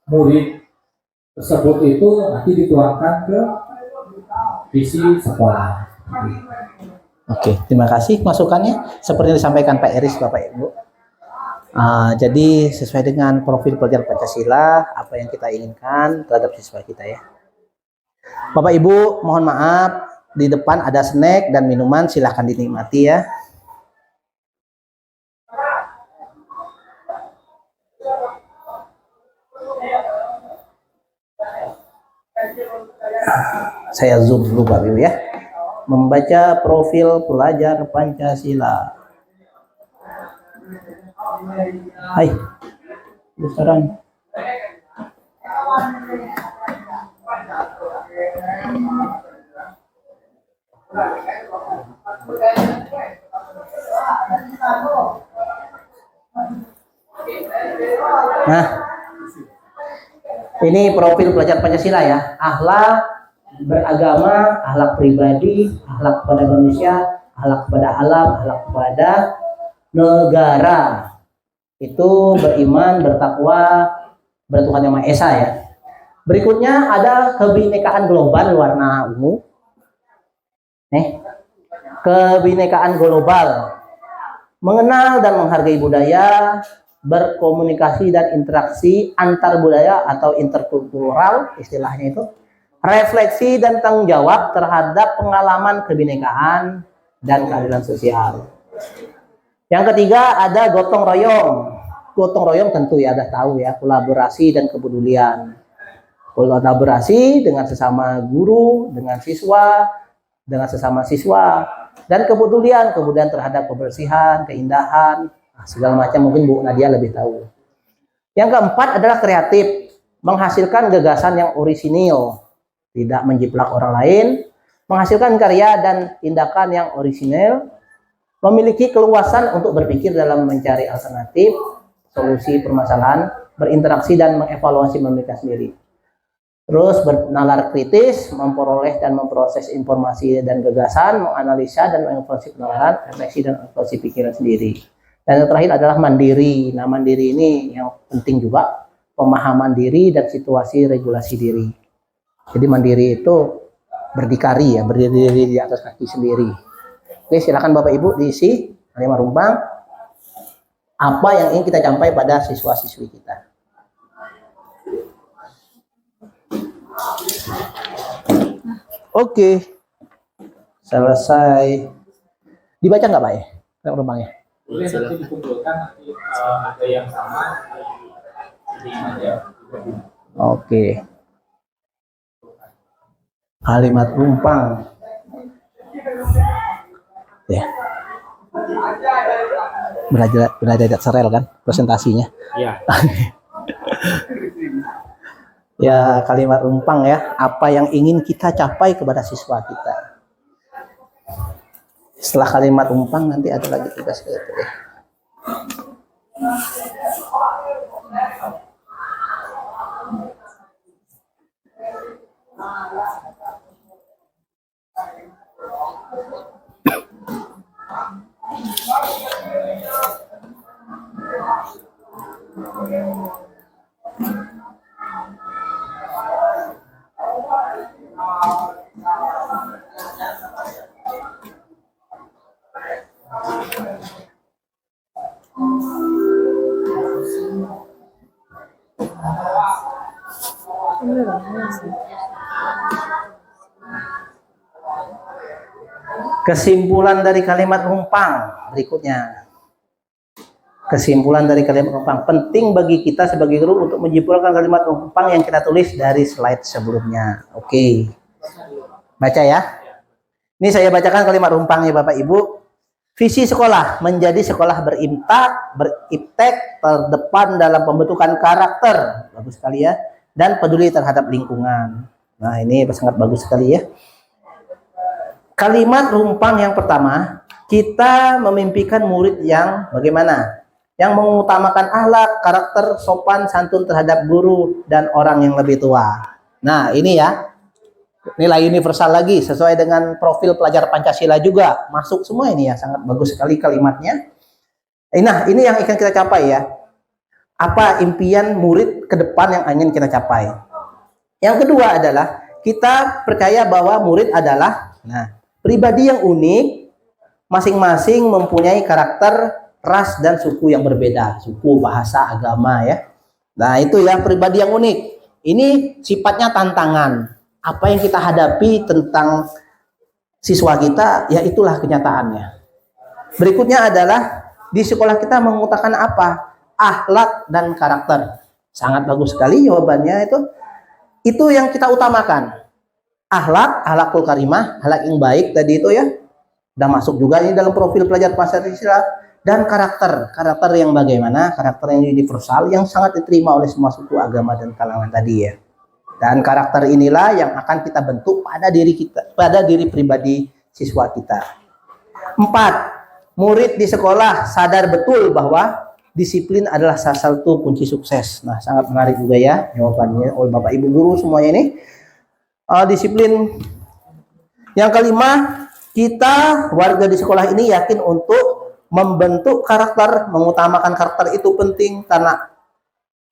murid tersebut itu nanti dituangkan ke visi sekolah. Oke, terima kasih masukannya. Seperti yang disampaikan Pak Iris, Bapak Ibu. Jadi sesuai dengan profil pelajar Pancasila, apa yang kita inginkan terhadap siswa kita ya. Bapak Ibu, mohon maaf, di depan ada snack dan minuman, silahkan dinikmati ya. Saya zoom dulu Bapak Ibu ya. Membaca profil pelajar Pancasila. Hai, besaran. Nah, ini profil pelajar Pancasila ya. Akhlak beragama, akhlak pribadi, akhlak kepada manusia, akhlak kepada alam, akhlak kepada negara. Itu beriman, bertakwa, bertuhan yang Maha Esa ya. Berikutnya ada kebinekaan global warna ungu. Kebinekaan global. Mengenal dan menghargai budaya, berkomunikasi dan interaksi antar budaya atau interkultural istilahnya itu. Refleksi dan tanggung jawab terhadap pengalaman kebinekaan dan keadilan sosial. Yang ketiga ada gotong royong. Gotong royong tentu ya ada tahu ya, kolaborasi dan kepedulian. Kolaborasi dengan sesama guru, dengan siswa, dengan sesama siswa, dan kepedulian kemudian terhadap kebersihan, keindahan, segala macam. Mungkin Bu Nadia lebih tahu. Yang keempat adalah kreatif, menghasilkan gagasan yang orisinil, tidak menjiplak orang lain, menghasilkan karya dan tindakan yang orisinil, memiliki keluasan untuk berpikir dalam mencari alternatif, solusi permasalahan, berinteraksi dan mengevaluasi mereka sendiri. Terus bernalar kritis, memperoleh dan memproses informasi dan gagasan, menganalisa dan mengevaluasi penalaran, refleksi dan evaluasi pikiran sendiri. Dan yang terakhir adalah mandiri. Nah, mandiri ini yang penting juga, pemahaman diri dan situasi regulasi diri. Jadi mandiri itu berdikari ya, berdiri di atas kaki sendiri. Oke, silakan Bapak Ibu diisi kalimat rumpang apa yang ingin kita capai pada siswa-siswi kita. Oke, selesai. Dibaca nggak Pak ya? Kalimat rumpangnya. Boleh nanti dikumpulkan, nanti ada yang sama di aja. Oke. Kalimat rumpang. Ya. Belajar serel kan presentasinya. Iya. Ya, kalimat rumpang ya, apa yang ingin kita capai kepada siswa kita. Setelah kalimat rumpang nanti ada lagi tugas itu ya. Kesimpulan dari kalimat rumpang berikutnya. Kesimpulan dari kalimat rumpang. Penting bagi kita sebagai guru untuk menyimpulkan kalimat rumpang yang kita tulis dari slide sebelumnya. Oke. Baca ya. Ini saya bacakan kalimat rumpangnya Bapak Ibu. Visi sekolah menjadi sekolah beriptek terdepan dalam pembentukan karakter. Bagus sekali ya. Dan peduli terhadap lingkungan. Nah, ini sangat bagus sekali ya. Kalimat rumpang yang pertama, kita memimpikan murid yang bagaimana? Yang mengutamakan akhlak, karakter, sopan, santun terhadap guru dan orang yang lebih tua. Nah, ini ya. Nilai universal lagi, sesuai dengan profil pelajar Pancasila juga. Masuk semua ini ya, sangat bagus sekali kalimatnya. Nah, ini yang akan kita capai ya. Apa impian murid ke depan yang ingin kita capai? Yang kedua adalah, kita percaya bahwa murid adalah pribadi yang unik, masing-masing mempunyai karakter, ras, dan suku yang berbeda. Suku, bahasa, agama ya. Nah itu ya pribadi yang unik. Ini sifatnya tantangan. Apa yang kita hadapi tentang siswa kita, ya itulah kenyataannya. Berikutnya adalah, di sekolah kita mengutamakan apa? Akhlak dan karakter. Sangat bagus sekali jawabannya itu. Itu yang kita utamakan. Akhlakul karimah, akhlak yang baik tadi itu ya. Udah masuk juga ini dalam profil pelajar Pancasila. Dan karakter yang bagaimana? Karakter yang universal yang sangat diterima oleh semua suku, agama dan kalangan tadi ya. Dan karakter inilah yang akan kita bentuk pada diri kita, pada diri pribadi siswa kita. 4. Murid di sekolah sadar betul bahwa disiplin adalah salah satu kunci sukses. Nah, sangat menarik juga ya jawabannya oleh Bapak Ibu guru semuanya ini. Disiplin. Yang kelima, kita warga di sekolah ini yakin untuk membentuk karakter, mengutamakan karakter itu penting karena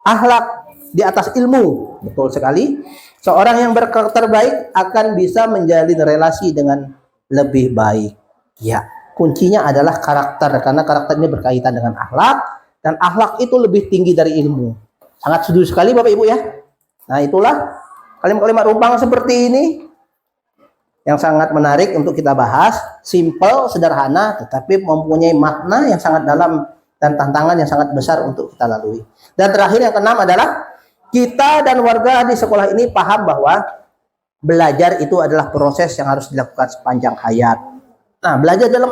akhlak di atas ilmu. Betul sekali. Seorang yang berkarakter baik akan bisa menjalin relasi dengan lebih baik. Ya, kuncinya adalah karakter karena karakter ini berkaitan dengan akhlak dan akhlak itu lebih tinggi dari ilmu. Sangat setuju sekali Bapak Ibu ya. Nah, itulah kalimat-kalimat rumpang seperti ini yang sangat menarik untuk kita bahas, simple, sederhana, tetapi mempunyai makna yang sangat dalam dan tantangan yang sangat besar untuk kita lalui. Dan terakhir yang keenam adalah kita dan warga di sekolah ini paham bahwa belajar itu adalah proses yang harus dilakukan sepanjang hayat. Nah, belajar dalam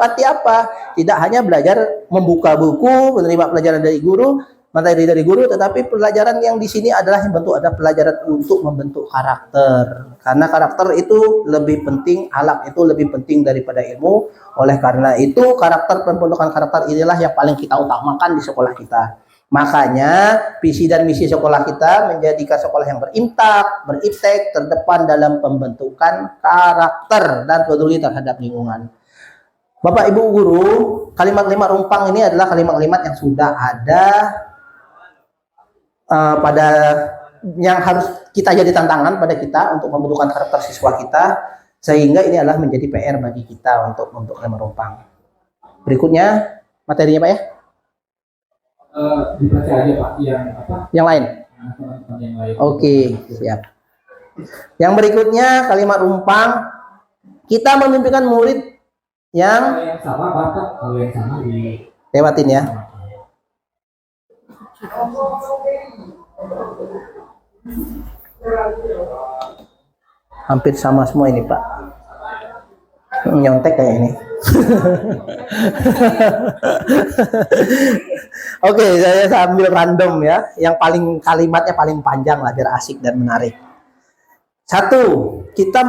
arti apa? Tidak hanya belajar membuka buku, menerima pelajaran dari guru, materi dari guru, tetapi pelajaran yang di sini adalah yang bentuk ada pelajaran untuk membentuk karakter. Karena karakter itu lebih penting, akhlak itu lebih penting daripada ilmu. Oleh karena itu, karakter pembentukan karakter inilah yang paling kita utamakan di sekolah kita. Makanya visi dan misi sekolah kita menjadikan sekolah yang beriptek, terdepan dalam pembentukan karakter dan peduli terhadap lingkungan. Bapak Ibu guru, kalimat-kalimat rumpang ini adalah kalimat-kalimat yang sudah ada pada yang harus kita jadi tantangan pada kita untuk membentukkan karakter siswa kita, sehingga ini adalah menjadi PR bagi kita untuk kalimat rumpang. Berikutnya materinya Pak ya. Dibaca aja Pak yang apa? Yang lain. Yang lain. Oke, siap. Yang berikutnya kalimat rumpang, kita memimpikan murid Kalau yang yang sama Bapak, kalau yang sama di lewatin ya. Hampir sama semua ini Pak. Nyontek kayak ini. Oke, saya sambil random ya. Yang paling kalimatnya paling panjang lah biar asik dan menarik. 1. Kita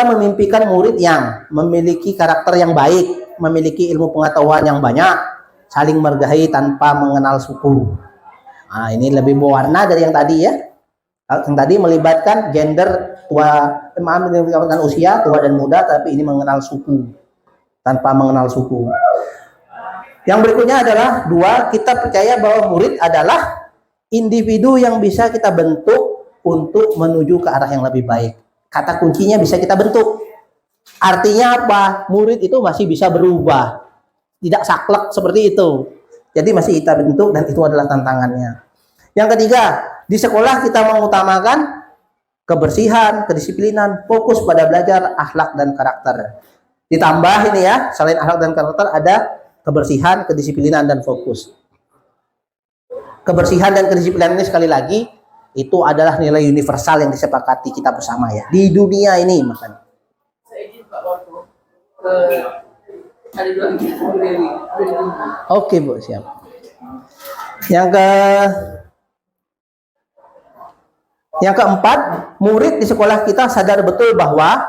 memimpikan murid yang memiliki karakter yang baik, memiliki ilmu pengetahuan yang banyak, saling menghargai tanpa mengenal suku. Nah, ini lebih berwarna dari yang tadi ya. Yang tadi melibatkan gender melibatkan usia tua dan muda, tapi ini mengenal suku, tanpa mengenal suku. Yang berikutnya adalah 2, kita percaya bahwa murid adalah individu yang bisa kita bentuk untuk menuju ke arah yang lebih baik. Kata kuncinya bisa kita bentuk. Artinya apa? Murid itu masih bisa berubah, tidak saklek seperti itu. Jadi masih kita bentuk dan itu adalah tantangannya. Yang ketiga, di sekolah kita mengutamakan kebersihan, kedisiplinan, fokus pada belajar, akhlak dan karakter. Ditambah ini ya, selain akhlak dan karakter ada kebersihan, kedisiplinan dan fokus. Kebersihan dan kedisiplinan ini sekali lagi itu adalah nilai universal yang disepakati kita bersama ya di dunia ini makanya. Saya izin Pak Warto, ada 2 ibu dari Oke Bu, siap. Yang keempat, murid di sekolah kita sadar betul bahwa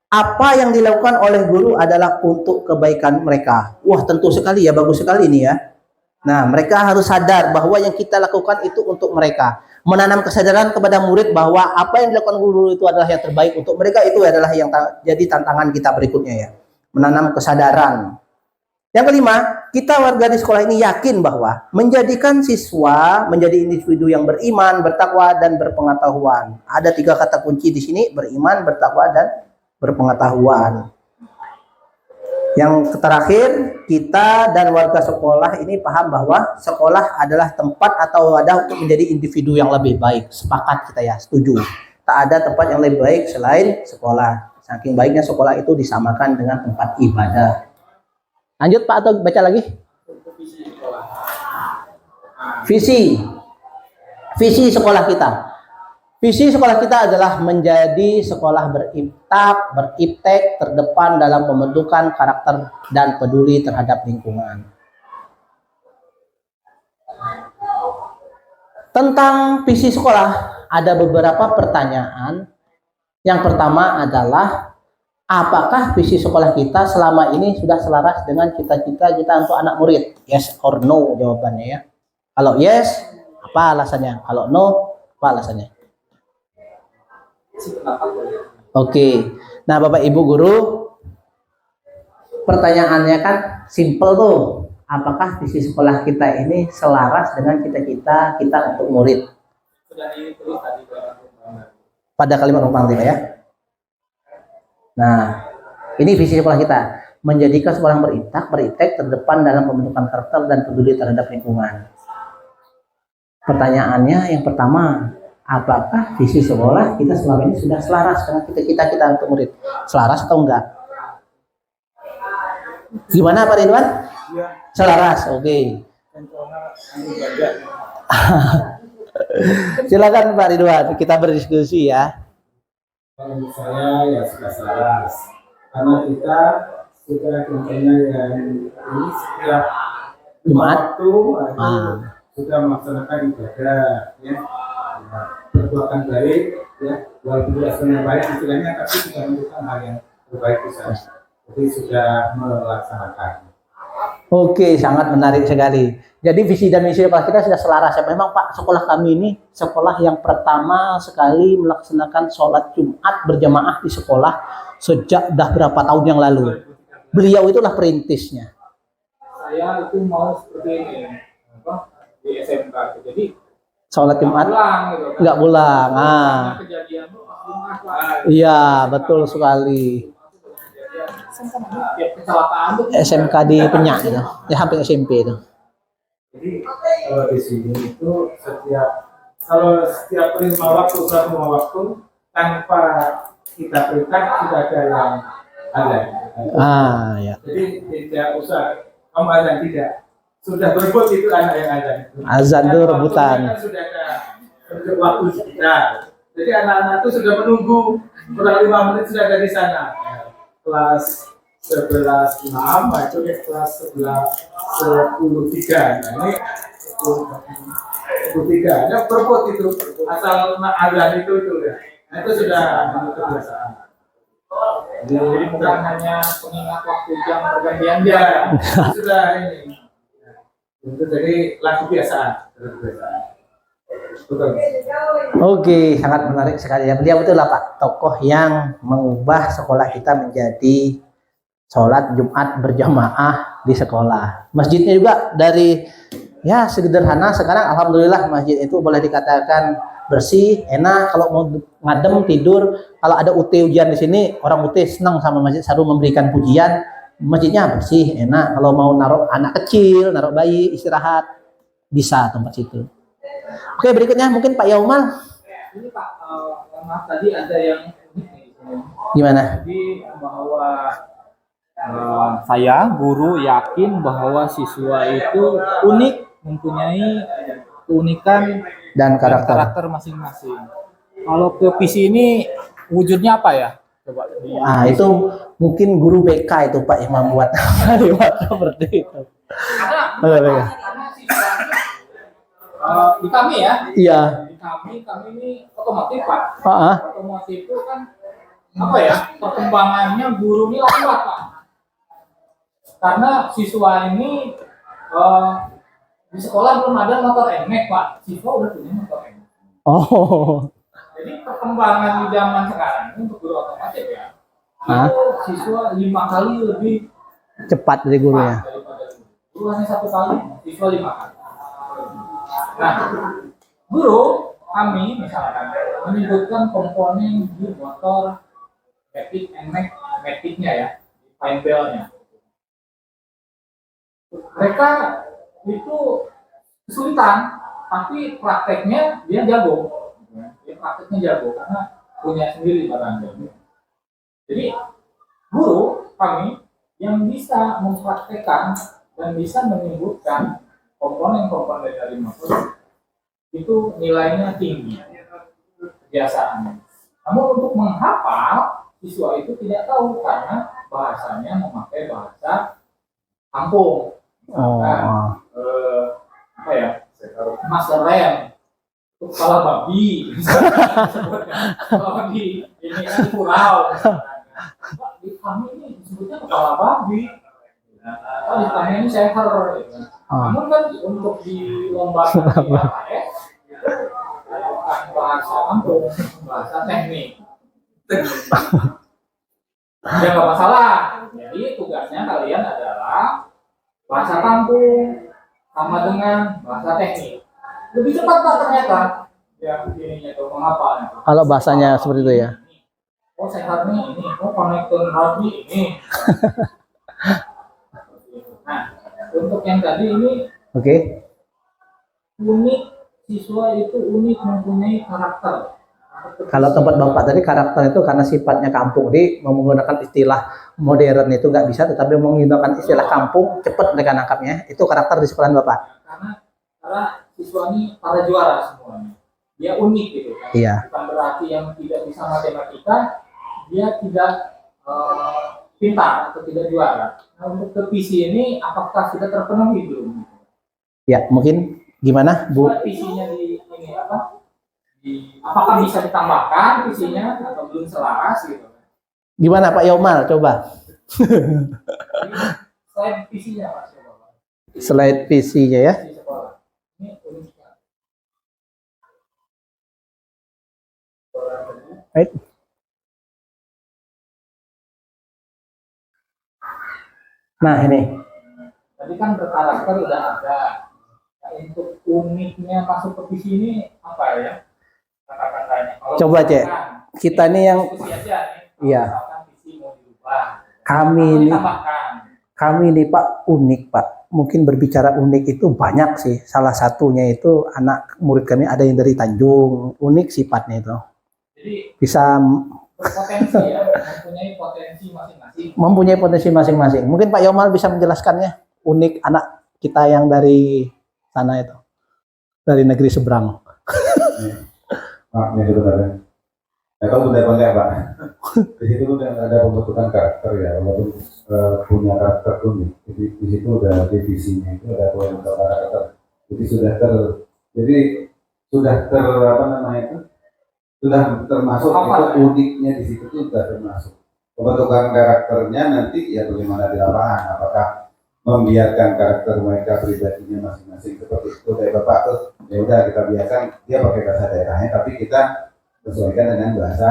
apa yang dilakukan oleh guru adalah untuk kebaikan mereka. Wah, tentu sekali ya, bagus sekali ini ya. Nah, mereka harus sadar bahwa yang kita lakukan itu untuk mereka. Menanam kesadaran kepada murid bahwa apa yang dilakukan guru itu adalah yang terbaik untuk mereka, itu adalah yang jadi tantangan kita berikutnya ya. Menanam kesadaran. Yang kelima, kita warga di sekolah ini yakin bahwa menjadikan siswa menjadi individu yang beriman, bertakwa, dan berpengetahuan. Ada 3 kata kunci di sini, beriman, bertakwa, dan berpengetahuan. Yang terakhir, kita dan warga sekolah ini paham bahwa sekolah adalah tempat atau wadah untuk menjadi individu yang lebih baik. Sepakat kita ya, setuju. Tak ada tempat yang lebih baik selain sekolah. Saking baiknya sekolah itu disamakan dengan tempat ibadah. Lanjut Pak atau baca lagi? Visi sekolah kita. Visi sekolah kita adalah menjadi sekolah beriptek, terdepan dalam pembentukan karakter dan peduli terhadap lingkungan. Tentang visi sekolah, ada beberapa pertanyaan. Yang pertama adalah, apakah visi sekolah kita selama ini sudah selaras dengan cita-cita kita untuk anak murid? Yes or no jawabannya ya. Kalau yes, apa alasannya? Kalau no, apa alasannya? Oke. Nah, Bapak Ibu guru, pertanyaannya kan simple tuh. Apakah visi sekolah kita ini selaras dengan cita-cita kita untuk murid? Pada kalimat umpama ya. Nah, ini visi sekolah kita. Menjadikan sekolah yang beritek terdepan dalam pembentukan karakter dan peduli terhadap lingkungan. Pertanyaannya yang pertama, apakah visi sekolah kita selama ini sudah selaras dengan cita-cita kita untuk murid? Selaras atau enggak? Gimana Pak Ridwan? Ya. Selaras, oke. Silakan Pak Ridwan, kita berdiskusi ya. Kalau menurut saya ya sudah selaras, karena kita sudah tentunya yang ini setiap Jumat. waktu sudah melaksanakan ibadah, ya, perbuatan baik, ya, walaupun tidak sebenarnya baik istilahnya, tapi sudah melakukan hal yang terbaik bisa. Jadi sudah melaksanakan. Oke, sangat menarik sekali. Jadi visi dan misi sekolah kita sudah selaras. Memang Pak, sekolah kami ini sekolah yang pertama sekali melaksanakan sholat Jumat berjamaah di sekolah sejak dah berapa tahun yang lalu. Beliau itulah perintisnya. Saya itu mau seperti ini, di SMK. Jadi Sholat Jumat pulang gitu. nggak pulang. Kejadian tuh Iya, betul sekali. tiap kecelakaan tuh SMK di Penyak itu, ya hampir SMP itu. Jadi kalau di sini itu setiap lima waktu tanpa kita perintah tidak ada yang ada. Ya. Jadi tidak usah kamu ada tidak. Sudah berebut itu anak yang ada. Azan itu rebutan. Kan sudah ada untuk waktu kita. Jadi anak-anak itu sudah menunggu kurang 5 menit sudah ada di sana. Kelas 11 6 itu ya kelas 11 13. Nah, ini 13. Ya berebut itu asal azan itu ya. Nah, itu sudah kebiasaan. jadi bukan hanya pengingat waktu jam pergantian Ya, jam. itu sudah ini. Itu jadi laku kebiasaan. Betul. Oke, sangat menarik sekali ya. Beliau itulah Pak, tokoh yang mengubah sekolah kita menjadi sholat Jumat berjamaah di sekolah. Masjidnya juga dari ya sederhana, sekarang alhamdulillah masjid itu boleh dikatakan bersih, enak. Kalau mau ngadem tidur, kalau ada UT ujian di sini, orang UT senang sama masjid, selalu memberikan pujian. Masjidnya bersih, enak. Kalau mau naruh anak kecil, naruh bayi istirahat, bisa tempat situ. Oke, berikutnya mungkin Pak Yaumal. Ini Pak, maaf tadi ada yang unik nih. Gimana? Jadi bahwa saya guru yakin bahwa siswa itu unik, mempunyai keunikan Dan karakter. masing-masing. Kalau ke visi ini wujudnya apa ya? Coba. Itu mungkin guru BK itu Pak yang membuat kalimat seperti itu. Karena siswa di kami ya, Iya. di kami ini otomotif Pak. Ah. Otomotif itu kan apa ya, perkembangannya guru ini lambat Pak. Karena siswa ini di sekolah belum ada motor NMAX Pak. Siswa udah punya motor NMAX. Oh. Jadi perkembangan di zaman sekarang ini untuk guru otomotif ya, itu siswa 5 kali lebih Cepat dari gurunya. daripada guru hanya 1 kali, siswa 5 kali. Nah, guru kami misalkan menyebutkan komponen di motor Matic NMAX, Matic-nya ya, fine bell-nya. Mereka itu kesulitan, tapi prakteknya dia jago. Dia prakteknya jago karena punya sendiri barangnya. Jadi guru kami yang bisa mempraktekkan dan bisa menyebutkan komponen-komponen dari motor itu nilainya tinggi, kebiasaan. Namun untuk menghafal, siswa itu tidak tahu karena bahasanya memakai bahasa kampung. Misalkan, apa ya, master rem, itu kepala babi, kalau di ini kan kurau, di kami ini disebutnya kepala babi, di kami ini seher. Namun kan untuk di lomba di AKS itu bukan bahasa kampung, bahasa teknik. Ya nggak masalah. Jadi tugasnya kalian adalah bahasa kampung sama dengan bahasa teknik. Lebih cepat Pak ternyata. Ya ininya tuh menghafalnya. Kalau bahasanya seperti itu ya. Oh sehat nih ini, oh konektor hardnya ini. Nah, untuk yang tadi ini Oke. unik, siswa itu unik mempunyai karakter. Kalau tempat Bapak tadi karakter itu karena sifatnya kampung, jadi menggunakan istilah modern itu nggak bisa, tetapi menggunakan istilah kampung cepat mereka nangkapnya. Itu karakter di sekolah Bapak. Karena siswa ini para juara semuanya. Dia unik gitu kan. Iya. Bukan berarti yang tidak bisa matematika dia tidak pintar atau tidak juara. Nah, untuk ke PC ini apakah sudah terpenuhi belum? Ya, mungkin gimana, Bu? PC-nya di ini apa? Apakah bisa ditambahkan PC-nya atau belum selaras gitu? Gimana Pak Yomal? Coba. Slide PC-nya Pak, coba. Slide PC-nya ya. Di sekolah. Ini uniknya. Right. Nah ini. Tadi kan berkarakter udah ada. Nah, untuk uniknya masuk ke PC ini apa ya? Kata-katanya. Coba Cek. Kita nih yang iya. Kami ini Pak unik Pak. Mungkin berbicara unik itu banyak sih. Salah satunya itu anak murid kami ada yang dari Tanjung. Unik sifatnya itu. Jadi bisa berpotensi ya, mempunyai potensi masing-masing. Mempunyai potensi masing-masing. Mungkin Pak Yomal bisa menjelaskannya. Unik anak kita yang dari sana itu. Dari negeri seberang. Maaf ya sebenarnya. Ya kalau udah bangga Pak. Di situ udah ada pembentukan karakter ya, walaupun punya karakter unik. Jadi di situ udah divisinya itu ada pembentukan karakter. Jadi sudah ter apa namanya itu sudah termasuk itu uniknya di situ tuh sudah termasuk. Pembentukan karakternya nanti ya bagaimana di lapangan, apakah membiarkan karakter mereka pribadinya masing-masing seperti itu kayak Bapak tuh ya udah kita biarkan dia pakai bahasa daerahnya tapi kita sesuaikan dengan bahasa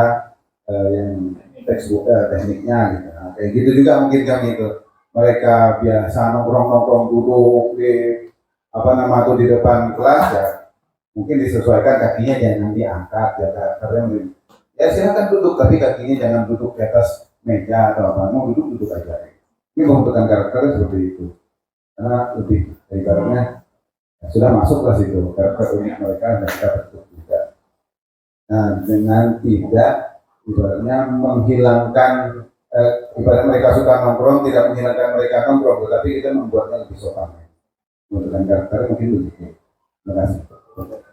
yang textbook tekniknya gitu. Nah, kayak gitu juga mungkin kami itu mereka biasa nongkrong duduk di apa nama tuh di depan kelas ya mungkin disesuaikan kakinya jangan diangkat ya karakternya ya silakan duduk tapi kakinya jangan duduk di atas meja atau apa mau duduk aja. Ini pembentukan karakternya seperti itu karena lebih ibaratnya ya, sudah masuk ke situ karakter unik mereka dan kita bentuk juga. Nah dengan tidak ibaratnya menghilangkan ibarat mereka suka nongkrong tidak menghilangkan mereka nongkrong tetapi kita membuatnya lebih sopan. Pembentukan karakter mungkin begitu. Terima kasih.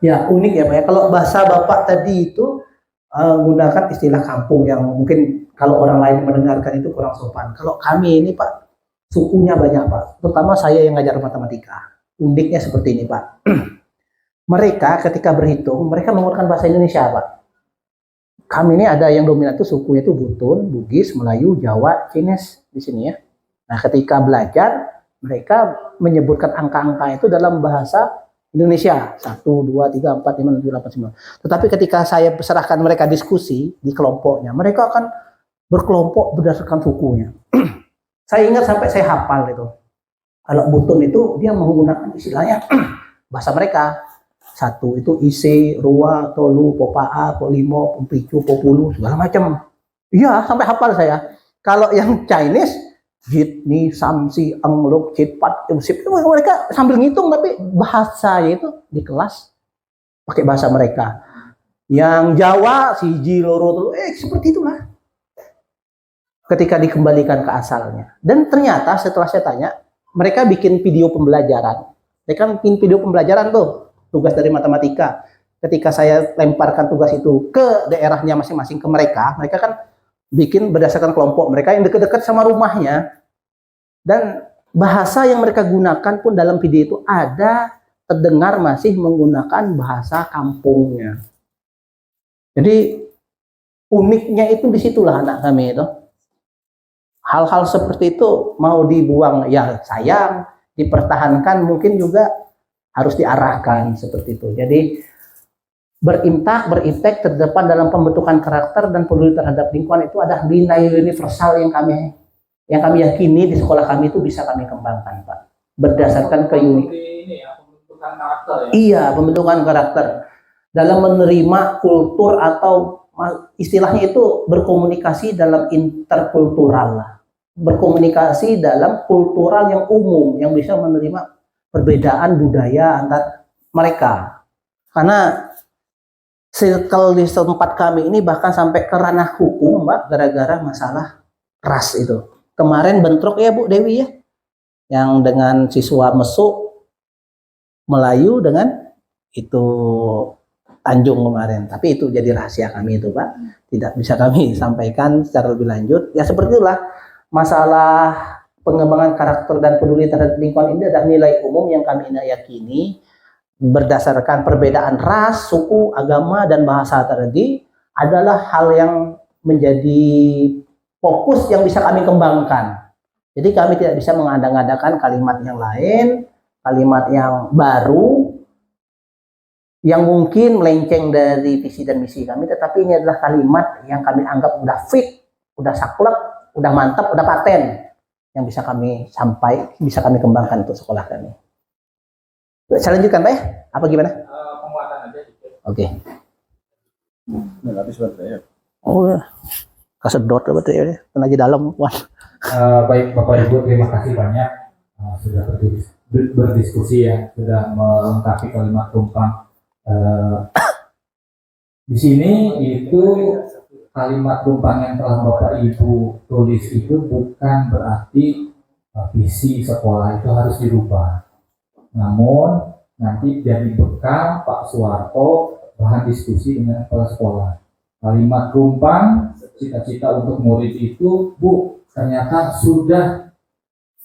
Ya unik ya Pak ya. Kalau bahasa Bapak tadi itu menggunakan istilah kampung yang mungkin kalau orang lain mendengarkan itu kurang sopan. Kalau kami ini Pak, sukunya banyak Pak. Terutama saya yang ngajar matematika. Uniknya seperti ini Pak. Mereka ketika berhitung, mereka menggunakan bahasa Indonesia Pak. Kami ini ada yang dominan itu sukunya itu Butun, Bugis, Melayu, Jawa, Chinese di sini ya. Nah ketika belajar, mereka menyebutkan angka-angka itu dalam bahasa Indonesia 1, 2, 3, 4, 5, 6, 7, 8, 9. Tetapi ketika saya serahkan mereka diskusi di kelompoknya, mereka akan berkelompok berdasarkan sukunya. Saya ingat sampai saya hafal itu. Kalau Butun itu dia menggunakan istilahnya bahasa mereka. 1 itu isi, rua, tolu, popaa, polimo, pompicu, populu, segala macam. Iya sampai hafal saya. Kalau yang Chinese Jitni, Samsi, Engluk, Citpat, Imsip, mereka sambil ngitung tapi bahasanya itu di kelas pakai bahasa mereka. Yang Jawa, siji, loro, seperti itulah. Ketika dikembalikan ke asalnya. Dan ternyata setelah saya tanya, mereka bikin video pembelajaran. Mereka bikin video pembelajaran tuh, tugas dari matematika. Ketika saya lemparkan tugas itu ke daerahnya masing-masing ke mereka, mereka kan bikin berdasarkan kelompok mereka yang dekat-dekat sama rumahnya. Dan bahasa yang mereka gunakan pun dalam video itu ada terdengar masih menggunakan bahasa kampungnya. Jadi uniknya itu disitulah anak kami itu. Hal-hal seperti itu mau dibuang ya sayang, dipertahankan mungkin juga harus diarahkan seperti itu. Jadi berimpact terdepan dalam pembentukan karakter dan peduli terhadap lingkungan itu adalah nilai universal yang kami yakini di sekolah kami itu bisa kami kembangkan, Pak. Berdasarkan keunikan. Ini ya, pembentukan karakter ya. Iya, pembentukan karakter dalam menerima kultur atau istilahnya itu berkomunikasi dalam interkultural lah. Berkomunikasi dalam kultural yang umum yang bisa menerima perbedaan budaya antar mereka. Karena circle di tempat kami ini bahkan sampai ke ranah hukum, Mbak, gara-gara masalah ras itu. Kemarin bentrok ya Bu Dewi ya, yang dengan siswa Mesuk Melayu dengan itu Tanjung kemarin. Tapi itu jadi rahasia kami itu, Pak. Tidak bisa kami sampaikan secara lebih lanjut. Ya seperti itulah masalah pengembangan karakter dan peduli terhadap lingkungan ini adalah nilai umum yang kami yakini berdasarkan perbedaan ras, suku, agama, dan bahasa tadi adalah hal yang menjadi fokus yang bisa kami kembangkan. Jadi kami tidak bisa mengada-ngadakan kalimat yang lain, kalimat yang baru, yang mungkin melenceng dari visi dan misi kami, tetapi ini adalah kalimat yang kami anggap udah fit, udah saklek, udah mantap, udah paten, yang bisa kami bisa kami kembangkan untuk sekolah kami. Saya lanjutkan, Pak ya? Apa gimana? Penguatan aja gitu. Oke. Habis baterai ya. Oh, kesedot betul ya, tenaga dalam, Wan. Baik Bapak Ibu, terima kasih banyak sudah berdiskusi ya, sudah melengkapi kalimat tumpang. Di sini itu kalimat tumpang yang telah Bapak Ibu tulis itu bukan berarti visi sekolah itu harus dirubah. Namun nanti jadi bekal Pak Suwarto bahan diskusi dengan kepala sekolah. Kalimat tumpang cita-cita untuk murid itu, Bu, ternyata sudah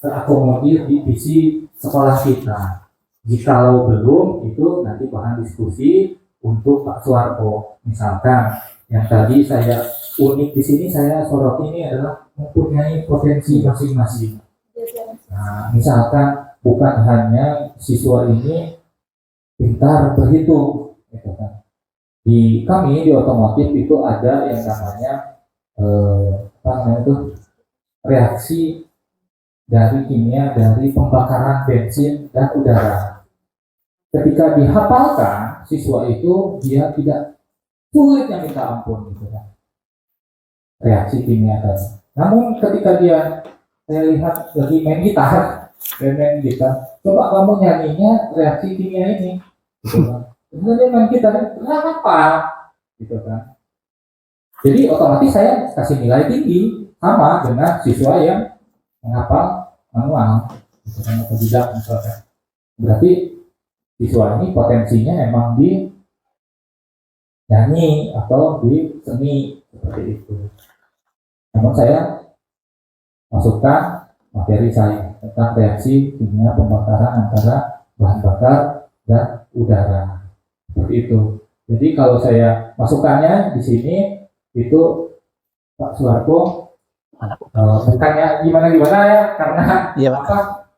terakomodir di visi sekolah kita. Jikalau belum, itu nanti bahan diskusi untuk Pak Suwarto. Misalkan yang tadi saya unik di sini saya sorot ini adalah mempunyai potensi masing-masing. Nah, misalkan bukan hanya siswa ini pintar berhitung, gitu kan. Di kami di otomotif itu ada yang namanya reaksi dari kimia dari pembakaran bensin dan udara. Ketika dihafalkan, siswa itu dia tidak sulit yang minta ampun, gitu kan. Reaksi kimia tadi. Namun ketika saya lihat lagi main gitar, coba kamu nyanyinya reaksi kimia ini, gitu kan. Kemudian main gitar, kenapa? Gitu kan. Jadi otomatis saya kasih nilai tinggi sama dengan siswa yang menghafal manual, gitu kan, atau tidak misalkan. Berarti siswa ini potensinya memang di nyanyi atau di seni seperti itu. Namun saya masukkan materi saya tentang reaksi kimia pembakaran antara bahan bakar dan udara. Seperti itu. Jadi kalau saya masukkannya di sini itu Pak Suwarto bukannya gimana ya, karena Iya, Pak.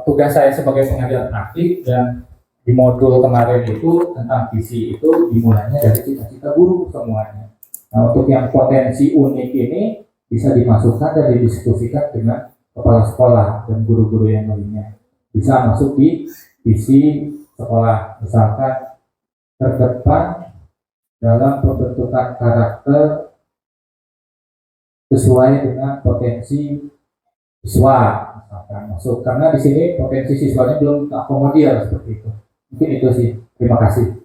Tugas saya sebagai pengajar praktik dan di modul kemarin itu tentang visi itu dimulainya dari cita-cita guru semuanya. Nah, untuk yang potensi unik ini bisa dimasukkan dan didiskusikan dengan kepala sekolah dan guru-guru yang lainnya. Bisa masuk di visi sekolah, misalkan terdepan dalam pembentukan karakter sesuai dengan potensi siswa, misalkan masuk, karena di sini potensi siswanya belum terakomodir seperti itu. Mungkin itu sih. Terima kasih.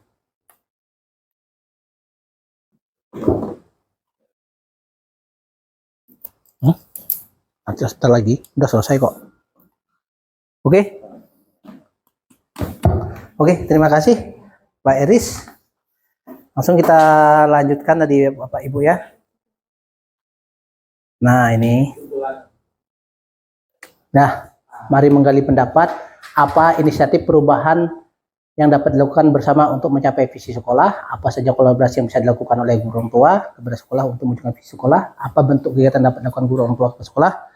Sebentar lagi, udah selesai kok. Oke. Oke, terima kasih Pak Eris. Langsung kita lanjutkan tadi Bapak Ibu ya. Nah ini. Nah, mari menggali pendapat apa inisiatif perubahan yang dapat dilakukan bersama untuk mencapai visi sekolah, apa saja kolaborasi yang bisa dilakukan oleh guru orang tua kepada sekolah untuk mewujudkan visi sekolah, apa bentuk kegiatan dapat dilakukan guru orang tua ke sekolah,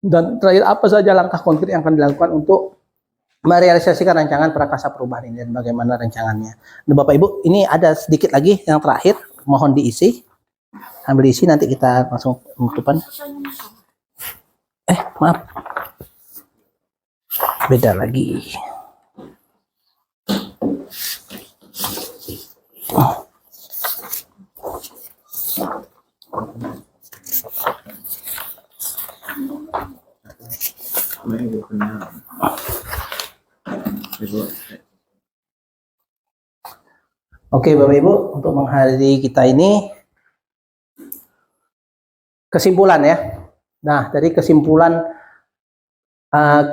dan terakhir apa saja langkah konkret yang akan dilakukan untuk merealisasikan rancangan prakarsa perubahan ini dan bagaimana rancangannya. Nah, Bapak Ibu, ini ada sedikit lagi yang terakhir, mohon diisi. Ambil isi, nanti kita langsung penutupan. Maaf. Beda lagi. Oke Bapak Ibu, untuk menghadiri kita ini kesimpulan ya. Nah, dari kesimpulan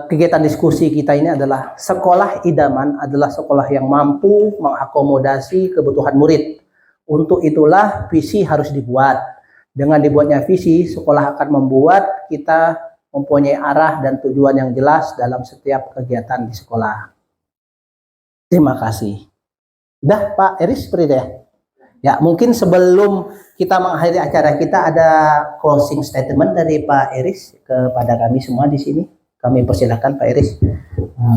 kegiatan diskusi kita ini adalah sekolah idaman adalah sekolah yang mampu mengakomodasi kebutuhan murid. Untuk itulah visi harus dibuat. Dengan dibuatnya visi, sekolah akan membuat kita mempunyai arah dan tujuan yang jelas dalam setiap kegiatan di sekolah. Terima kasih. Udah Pak Eris seperti itu ya? Ya, mungkin sebelum kita mengakhiri acara kita ada closing statement dari Pak Eris kepada kami semua di sini. Kami persilahkan Pak Eris.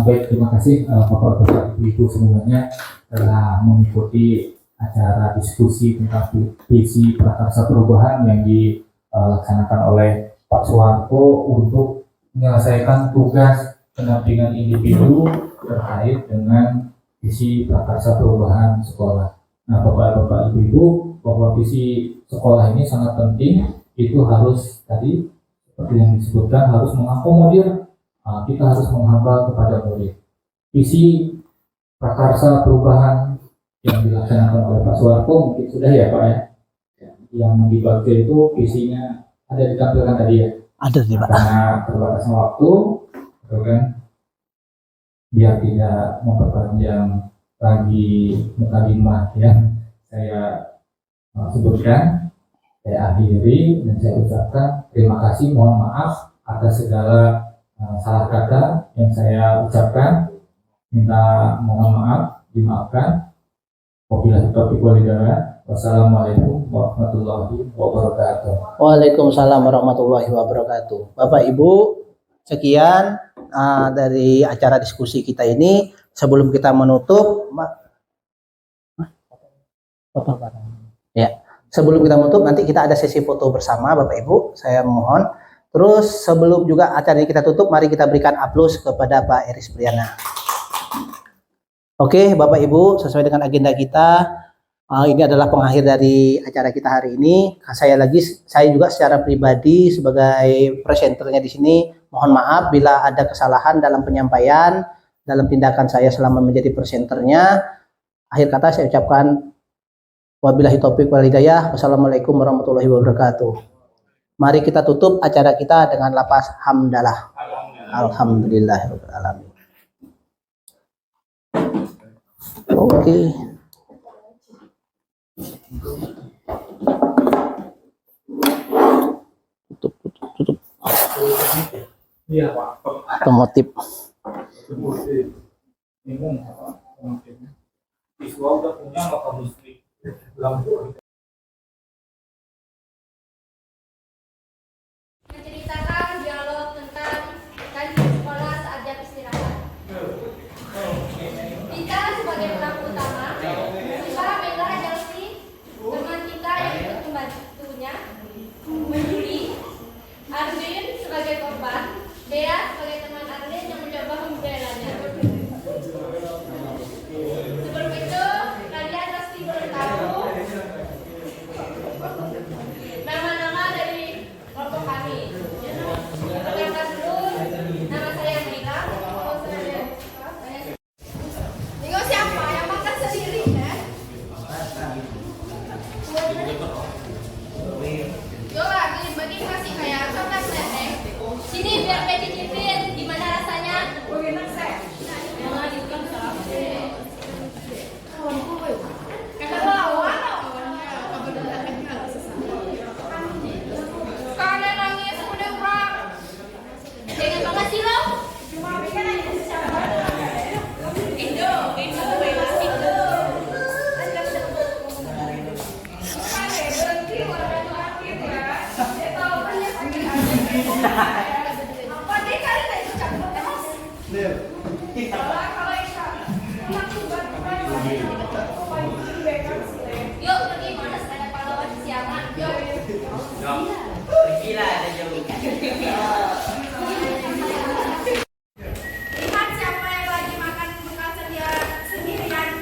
Baik, terima kasih Bapak Ibu semuanya telah mengikuti acara diskusi tentang visi prakarsa perubahan yang dilaksanakan oleh Pak Soeharto untuk menyelesaikan tugas pendampingan individu terkait dengan visi prakarsa perubahan sekolah. Nah, Bapak Ibu, bahwa visi sekolah ini sangat penting, itu harus tadi seperti yang disebutkan harus mengakomodir, kita harus menghamba kepada murid. Visi prakarsa perubahan yang dilaksanakan oleh Pak Soeharto mungkin sudah ya Pak ya, yang dibaca itu visinya ada ditampilkan tadi ya. Ada sih Pak. Karena terbatasnya waktu, kan, biar tidak memperpanjang lagi mukadimah yang saya sebutkan, saya akhiri dan saya ucapkan terima kasih, mohon maaf atas segala salah kata yang saya ucapkan, minta mohon maaf, dimaafkan. Wabillahi taufiq wal hidayah. Wassalamualaikum warahmatullahi wabarakatuh. Waalaikumsalam warahmatullahi wabarakatuh. Bapak Ibu, sekian dari acara diskusi kita ini. Sebelum kita menutup, sebelum kita menutup nanti kita ada sesi foto bersama Bapak Ibu. Saya mohon. Terus sebelum juga acara ini kita tutup, mari kita berikan aplaus kepada Pak Eris Priana. Oke, Bapak Ibu, sesuai dengan agenda kita, ini adalah pengakhir dari acara kita hari ini. Saya juga secara pribadi sebagai presenternya di sini, mohon maaf bila ada kesalahan dalam penyampaian, dalam tindakan saya selama menjadi presenternya. Akhir kata saya ucapkan wabillahi taufiq wal hidayah. Wassalamualaikum warahmatullahi wabarakatuh. Mari kita tutup acara kita dengan lafaz hamdalah. Alhamdulillahirabbil alamin. Oke. Tutup. Iya Pak. Otomotif. Bingung Pak. Siswa udah punya maka mesti lampu. Menceritakan dialog tentang kajian sekolah saat jam istirahat. Kita sebagai pelaku utama, Siswa Mega Chelsea, teman kita yang ikut membantunya, Juli, Arvin sebagai korban, Bea sebagai teman Arvin yang mencoba membelanya. Sebelum itu, kalian pasti belum tahu nama-nama dari kelompok kami. Perkenalkan dulu, nama saya Mira. Bingung siapa? Yang makan sendiri ya? Yo lagi bagi kasih kayak coklat nenek. Sini biar Peggy cicipin. Lihat siapa yang lagi makan bukan sedia sendirian.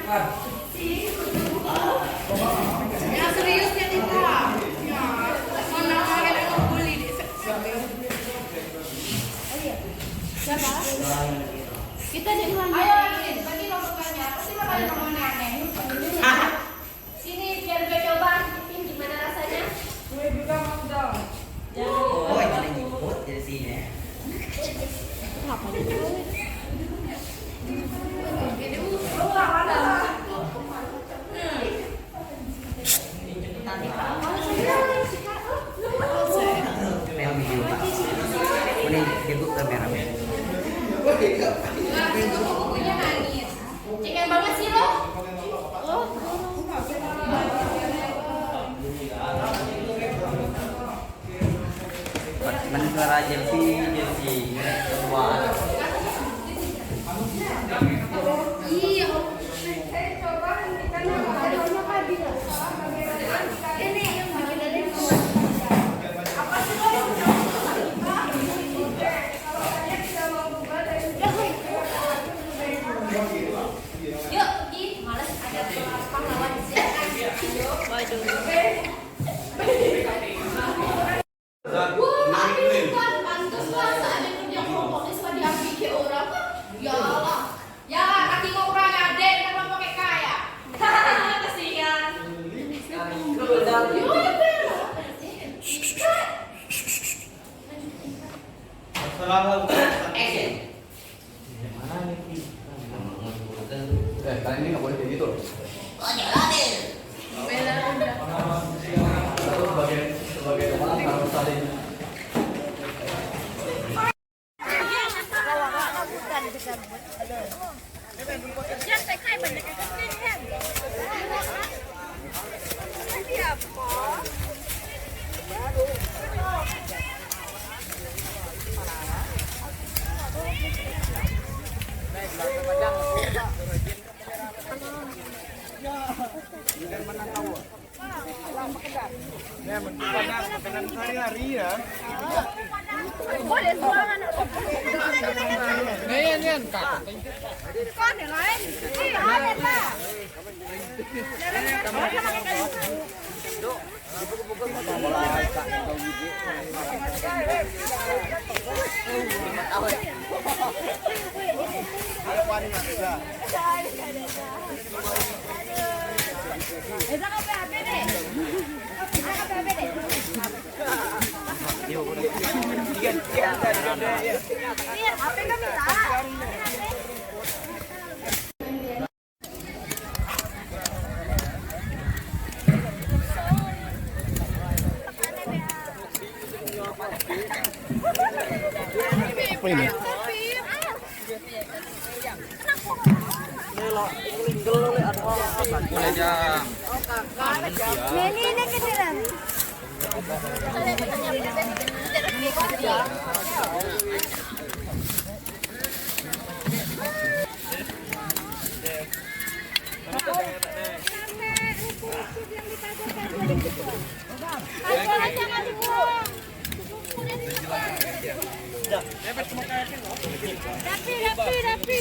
Ya seriusnya kita. Ya, mana makan yang bully di siapa? Kita jadi lanjut. Ayo, bagi nomornya. Pasti bakal nomornya aneh. Sini biar gue coba cicipin gimana rasanya. Gue juga mau dong. Oh, jadi nyebut dari sini. Kamera video Pak. Ini debut kamera. Bukunya nangis. Cekan banget sih lo. Oh. Menjuara jersey semua. Iya. Saya coba hentikan harusnya Pak Bila. Ini yang bikin dari apa sih lo? Kalau saya tidak mau buka dari yuk, pergi. Males ada pahlawan di sini. Yuk, maju. Wah, ini bukan pantas lah saat kerja propolis pada diambil ke orang. Ya Allah. Ya, kaki ngobrol ada kenapa pakai kaya? Kasihan. Yuk, ya benar. Action. Kali ini nggak boleh kayak gitu loh. Sebagai teman harus saling. Apa ini? Rapi.